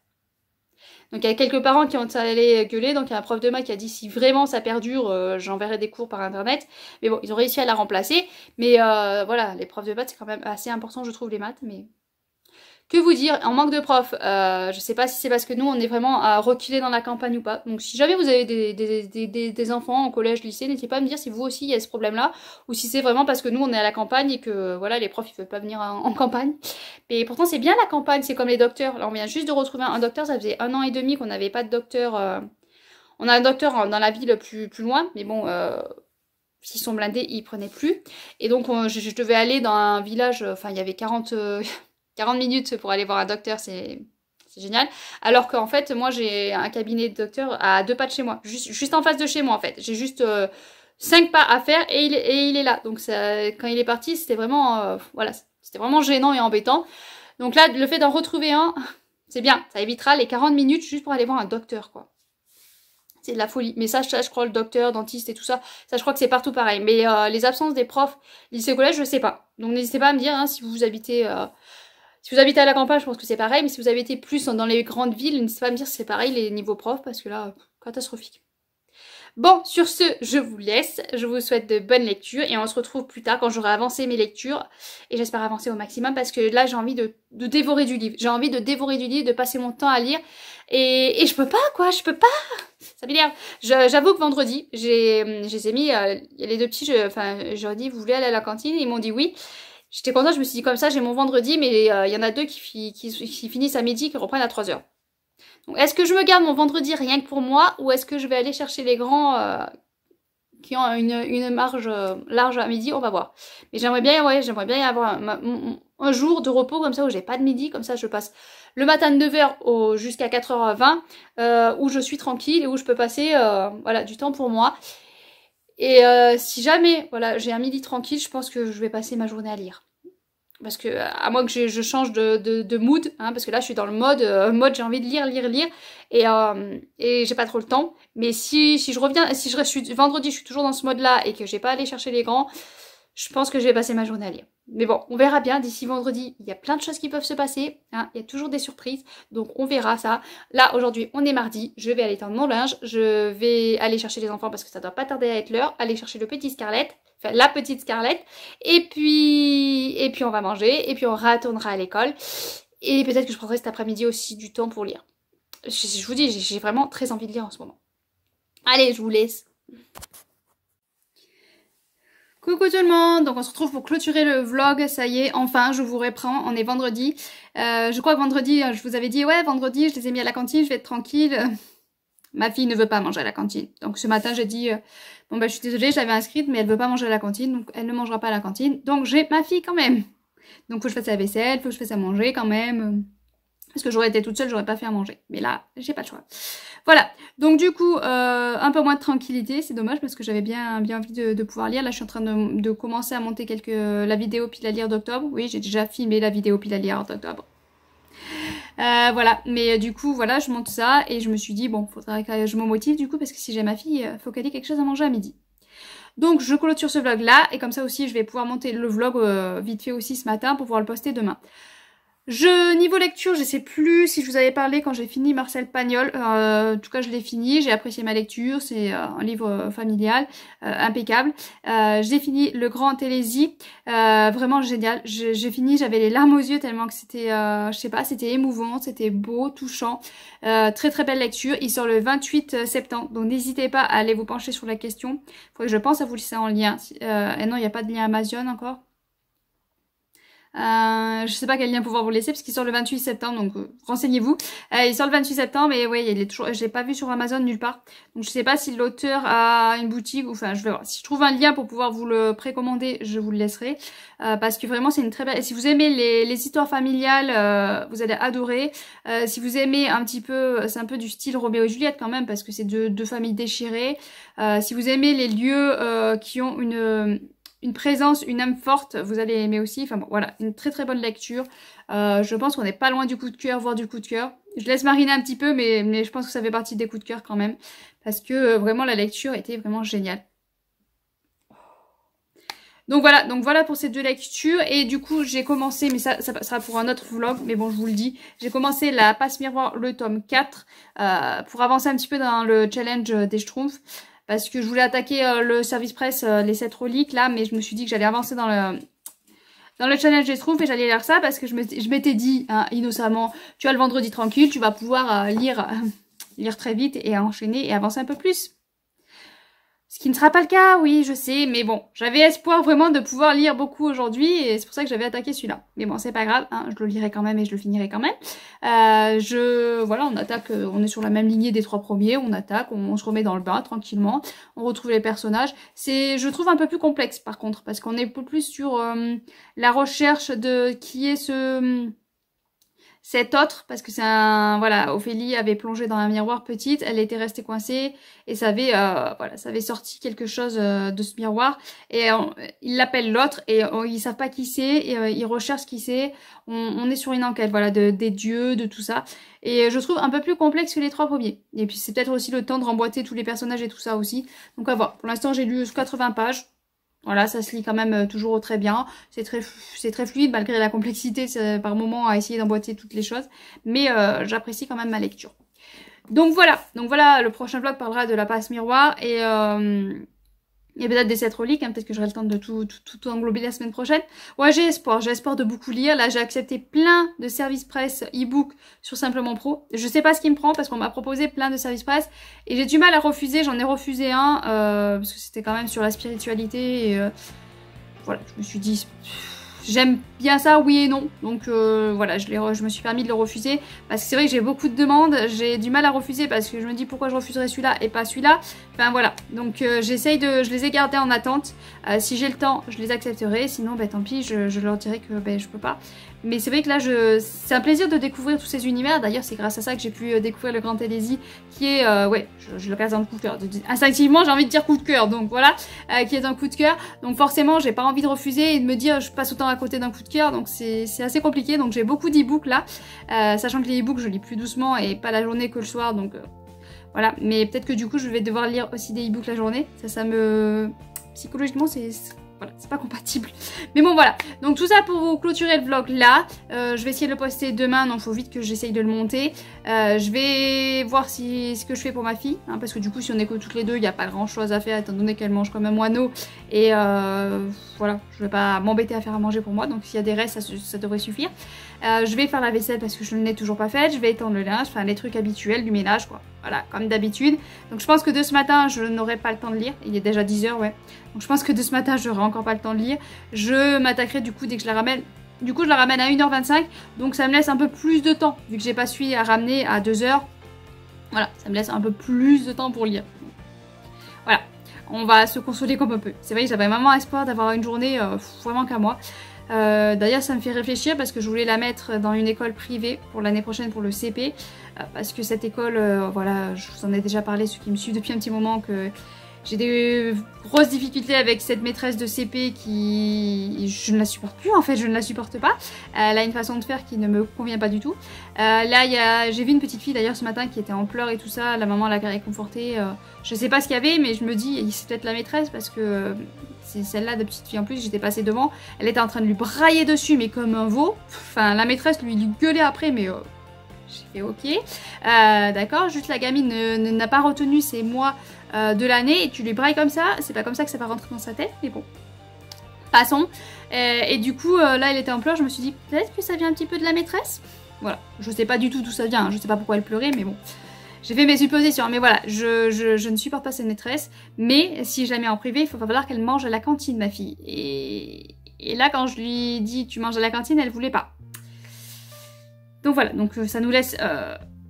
Donc il y a quelques parents qui ont allé gueuler, donc il y a un prof de maths qui a dit si vraiment ça perdure, j'enverrai des cours par internet, mais bon, ils ont réussi à la remplacer, mais voilà, les profs de maths c'est quand même assez important je trouve les maths, mais... Que vous dire, en manque de profs, je sais pas si c'est parce que nous on est vraiment à reculer dans la campagne ou pas. Donc si jamais vous avez des enfants en collège, lycée, n'hésitez pas à me dire si vous aussi il y a ce problème là. Ou si c'est vraiment parce que nous on est à la campagne et que voilà les profs ils veulent pas venir en campagne. Mais pourtant c'est bien la campagne, c'est comme les docteurs. Là on vient juste de retrouver un docteur, ça faisait 1 an et demi qu'on n'avait pas de docteur. On a un docteur dans la ville plus loin, mais bon... S'ils sont blindés, ils prenaient plus. Et donc je devais aller dans un village, enfin il y avait 40 minutes pour aller voir un docteur, c'est génial. Alors qu'en fait, moi, j'ai un cabinet de docteur à 2 pas de chez moi. Juste en face de chez moi, en fait. J'ai juste 5 pas à faire et il est là. Donc, ça, quand il est parti, c'était vraiment... voilà, c'était vraiment gênant et embêtant. Donc là, le fait d'en retrouver un, c'est bien. Ça évitera les 40 minutes juste pour aller voir un docteur, quoi. C'est de la folie. Mais ça, je crois, le docteur, dentiste et tout ça, ça, je crois que c'est partout pareil. Mais les absences des profs, lycée, collège, je sais pas. Donc, n'hésitez pas à me dire hein, si vous habitez... Si vous habitez à la campagne, je pense que c'est pareil, mais si vous habitez plus dans les grandes villes, n'hésitez pas à me dire si c'est pareil les niveaux profs, parce que là, catastrophique. Bon, sur ce, je vous laisse, je vous souhaite de bonnes lectures, et on se retrouve plus tard quand j'aurai avancé mes lectures, et j'espère avancer au maximum, parce que là, j'ai envie de dévorer du livre. J'ai envie de dévorer du livre, de passer mon temps à lire, et je peux pas, quoi, je peux pas. Ça m'énerve. J'avoue que vendredi, j'ai mis, les 2 petits, j'aurais dit, vous voulez aller à la cantine, et ils m'ont dit oui. J'étais contente, je me suis dit comme ça, j'ai mon vendredi, mais il y en a 2 qui finissent à midi, qui reprennent à 3h. Donc est-ce que je me garde mon vendredi rien que pour moi, ou est-ce que je vais aller chercher les grands qui ont une marge large à midi, on va voir. Mais j'aimerais bien, ouais, j'aimerais bien avoir un jour de repos comme ça où j'ai pas de midi, comme ça je passe le matin de 9h jusqu'à 4h20 où je suis tranquille et où je peux passer voilà, du temps pour moi. Et si jamais voilà, j'ai un midi tranquille, je pense que je vais passer ma journée à lire. Parce que à moins que je change de mood, hein, parce que là je suis dans le mode j'ai envie de lire, et j'ai pas trop le temps. Mais si je reviens, vendredi je suis toujours dans ce mode là et que j'ai pas allé chercher les grands, je pense que je vais passer ma journée à lire. Mais bon, on verra bien, d'ici vendredi, il y a plein de choses qui peuvent se passer, hein, il y a toujours des surprises, donc on verra ça. Là, aujourd'hui, on est mardi, je vais aller tendre mon linge, je vais aller chercher les enfants parce que ça doit pas tarder à être l'heure, aller chercher le petit Scarlett, enfin la petite Scarlett, et puis on va manger, et puis on retournera à l'école, et peut-être que je prendrai cet après-midi aussi du temps pour lire. Je vous dis, j'ai vraiment très envie de lire en ce moment. Allez, je vous laisse. Coucou tout le monde, donc on se retrouve pour clôturer le vlog, ça y est, enfin je vous reprends, on est vendredi. Je crois que vendredi, je vous avais dit, ouais vendredi je les ai mis à la cantine, je vais être tranquille. Ma fille ne veut pas manger à la cantine. Donc ce matin j'ai dit, bon bah je suis désolée, je l'avais inscrite mais elle veut pas manger à la cantine, donc elle ne mangera pas à la cantine. Donc j'ai ma fille quand même. Donc faut que je fasse la vaisselle, faut que je fasse à manger quand même. Parce que j'aurais été toute seule, j'aurais pas fait à manger. Mais là, j'ai pas le choix. Voilà, donc du coup, un peu moins de tranquillité, c'est dommage parce que j'avais bien envie de pouvoir lire. Là, je suis en train de commencer à monter la vidéo pile à lire d'octobre. Oui, j'ai déjà filmé la vidéo pile à lire d'octobre. Voilà, mais du coup, voilà, je monte ça et je me suis dit, bon, faudrait que je me motive du coup parce que si j'ai ma fille, faut qu'elle ait quelque chose à manger à midi. Donc, je clôture ce vlog là et comme ça aussi, je vais pouvoir monter le vlog vite fait aussi ce matin pour pouvoir le poster demain. Niveau lecture, je sais plus si je vous avais parlé quand j'ai fini Marcel Pagnol. En tout cas, je l'ai fini, j'ai apprécié ma lecture, c'est un livre familial, impeccable. J'ai fini Le Grand Télési, vraiment génial. J'ai fini, j'avais les larmes aux yeux tellement que c'était, je sais pas, c'était émouvant, c'était beau, touchant. Très très belle lecture. Il sort le 28 septembre, donc n'hésitez pas à aller vous pencher sur la question. Faudrait que je pense à vous laisser en lien. Et non, il n'y a pas de lien Amazon encore. Je sais pas quel lien pouvoir vous laisser parce qu'il sort le 28 septembre, donc renseignez-vous. Il sort le 28 septembre et ouais, il est toujours, je l'ai pas vu sur Amazon nulle part. Donc je sais pas si l'auteur a une boutique ou enfin je vais voir. Si je trouve un lien pour pouvoir vous le précommander, je vous le laisserai. Parce que vraiment c'est une très belle. Et si vous aimez les histoires familiales, vous allez adorer. Si vous aimez un petit peu, c'est un peu du style Roméo et Juliette quand même parce que c'est deux familles déchirées. Si vous aimez les lieux qui ont une présence, une âme forte, vous allez aimer aussi. Enfin bon, voilà, une très très bonne lecture. Je pense qu'on n'est pas loin du coup de cœur, voire du coup de cœur. Je laisse mariner un petit peu, mais je pense que ça fait partie des coups de cœur quand même. Parce que vraiment la lecture était vraiment géniale. Donc voilà pour ces deux lectures. Et du coup, j'ai commencé, mais ça sera pour un autre vlog, mais bon, je vous le dis. J'ai commencé la Passe Miroir, le tome 4, pour avancer un petit peu dans le challenge des Schtroumpfs. Parce que je voulais attaquer le service presse, les 7 reliques là, mais je me suis dit que j'allais avancer dans le challenge des Schtroumpfs et j'allais lire ça parce que je m'étais dit, hein, innocemment, tu as le vendredi tranquille, tu vas pouvoir lire très vite et enchaîner et avancer un peu plus. Ce qui ne sera pas le cas, oui, je sais, mais bon, j'avais espoir vraiment de pouvoir lire beaucoup aujourd'hui et c'est pour ça que j'avais attaqué celui-là. Mais bon, c'est pas grave, hein, je le lirai quand même et je le finirai quand même. Voilà, on attaque, on est sur la même lignée des 3 premiers, on attaque, on se remet dans le bain tranquillement, on retrouve les personnages. C'est, je trouve un peu plus complexe par contre, parce qu'on est un peu plus sur la recherche de qui est cet autre, parce que c'est un... Voilà, Ophélie avait plongé dans un miroir petite, elle était restée coincée, et ça avait, voilà, ça avait sorti quelque chose de ce miroir, et ils l'appellent l'autre, et ils savent pas qui c'est, et ils recherchent qui c'est. On est sur une enquête, voilà, des dieux, de tout ça, et je trouve un peu plus complexe que les 3 premiers. Et puis c'est peut-être aussi le temps de remboîter tous les personnages et tout ça aussi, donc à voir. Pour l'instant j'ai lu 80 pages. Voilà, ça se lit quand même toujours très bien. C'est très fluide malgré la complexité par moment à essayer d'emboîter toutes les choses. Mais j'apprécie quand même ma lecture. Donc voilà, le prochain vlog parlera de la Passe Miroir et peut-être des 7 reliques, hein, peut-être que j'aurai le temps de tout englober la semaine prochaine. Ouais, j'ai espoir de beaucoup lire. Là, j'ai accepté plein de services presse e-book sur Simplement Pro. Je sais pas ce qui me prend parce qu'on m'a proposé plein de services presse et j'ai du mal à refuser. J'en ai refusé un parce que c'était quand même sur la spiritualité et voilà, je me suis dit j'aime bien ça, oui et non. Donc voilà, je me suis permis de le refuser. Parce que c'est vrai que j'ai beaucoup de demandes. J'ai du mal à refuser parce que je me dis pourquoi je refuserais celui-là et pas celui-là. Enfin voilà, donc je les ai gardés en attente. Si j'ai le temps, je les accepterai. Sinon, bah, tant pis, je leur dirai que bah, je peux pas. Mais c'est vrai que là, c'est un plaisir de découvrir tous ces univers. D'ailleurs, c'est grâce à ça que j'ai pu découvrir le Grand Elysée, qui est, ouais, je le classe dans le coup de cœur. Instinctivement, j'ai envie de dire coup de cœur, donc voilà, qui est un coup de cœur. Donc forcément, j'ai pas envie de refuser et de me dire je passe autant à côté d'un coup de cœur. Donc c'est assez compliqué. Donc j'ai beaucoup d'e-books là, sachant que les e-books, je lis plus doucement et pas la journée que le soir. Donc voilà, mais peut-être que du coup, je vais devoir lire aussi des e-books la journée. Ça me... Psychologiquement, voilà, c'est pas compatible. Mais bon, voilà. Donc tout ça pour vous clôturer le vlog là. Je vais essayer de le poster demain, donc il faut vite que j'essaye de le monter. Je vais voir ce que je fais pour ma fille, hein, parce que du coup, si on est que toutes les deux, il n'y a pas grand chose à faire, étant donné qu'elle mange comme un moineau. Et voilà, je vais pas m'embêter à faire à manger pour moi. Donc s'il y a des restes, ça devrait suffire. Je vais faire la vaisselle parce que je ne l'ai toujours pas faite. Je vais étendre le linge, enfin les trucs habituels du ménage, quoi. Voilà, comme d'habitude. Donc je pense que de ce matin, je n'aurai pas le temps de lire. Il est déjà 10 h, ouais. Donc je pense que de ce matin, j'aurai encore pas le temps de lire. Je m'attaquerai du coup dès que je la ramène. Du coup, je la ramène à 1h25. Donc ça me laisse un peu plus de temps. Vu que j'ai pas su à ramener à 2 h. Voilà, ça me laisse un peu plus de temps pour lire. Voilà, on va se consoler comme on peut. C'est vrai que j'avais vraiment espoir d'avoir une journée vraiment qu'à moi. D'ailleurs ça me fait réfléchir parce que je voulais la mettre dans une école privée pour l'année prochaine pour le CP parce que cette école, voilà, je vous en ai déjà parlé, ceux qui me suivent depuis un petit moment, que j'ai des grosses difficultés avec cette maîtresse de CP qui... je ne la supporte plus en fait, je ne la supporte pas. Elle a une façon de faire qui ne me convient pas du tout. Là j'ai vu une petite fille d'ailleurs ce matin qui était en pleurs et tout ça, la maman l'a réconfortée. Je sais pas ce qu'il y avait mais je me dis c'est peut-être la maîtresse parce que... c'est celle-là de petite fille en plus, j'étais passée devant. Elle était en train de lui brailler dessus, mais comme un veau. Enfin, la maîtresse lui gueulait après, mais j'ai fait ok. D'accord, juste la gamine n'a pas retenu ses mois de l'année et tu lui brailles comme ça. C'est pas comme ça que ça va rentrer dans sa tête, mais bon. Passons. Et du coup, là, elle était en pleurs. Je me suis dit, peut-être que ça vient un petit peu de la maîtresse. Voilà, je sais pas du tout d'où ça vient. Je sais pas pourquoi elle pleurait, mais bon. J'ai fait mes suppositions, mais voilà, je ne supporte pas cette maîtresse. Mais si je la mets en privé, il faut falloir qu'elle mange à la cantine, ma fille. Et là, quand je lui ai dit tu manges à la cantine, elle voulait pas. Donc voilà, donc ça nous laisse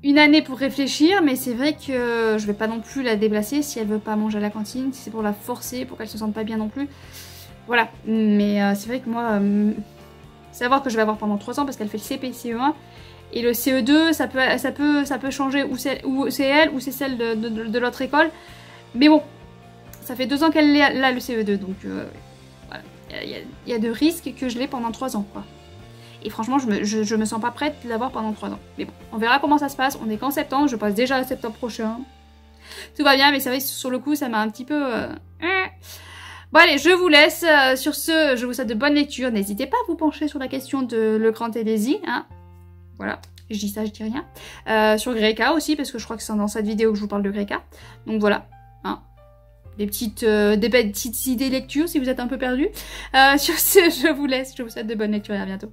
une année pour réfléchir, mais c'est vrai que je vais pas non plus la déplacer si elle veut pas manger à la cantine, si c'est pour la forcer, pour qu'elle se sente pas bien non plus. Voilà, mais c'est vrai que moi, savoir que je vais avoir pendant 3 ans parce qu'elle fait le CP, CE1. Et le CE2, ça peut changer ou c'est elle ou c'est celle de l'autre école. Mais bon, ça fait 2 ans qu'elle est là le CE2. Donc voilà, il y a de risques que je l'ai pendant 3 ans, quoi. Et franchement, je me sens pas prête de l'avoir pendant 3 ans. Mais bon, on verra comment ça se passe. On est qu'en septembre, je passe déjà à septembre prochain. Tout va bien, mais c'est vrai que sur le coup, ça m'a un petit peu... Bon allez, je vous laisse. Sur ce, je vous souhaite de bonnes lectures. N'hésitez pas à vous pencher sur la question de Le Grand Elysée, hein. Voilà, je dis ça, je dis rien. Sur Greka aussi, parce que je crois que c'est dans cette vidéo que je vous parle de Greka. Donc voilà, hein. Des petites idées lecture si vous êtes un peu perdu. Sur ce, je vous laisse. Je vous souhaite de bonnes lectures et à bientôt.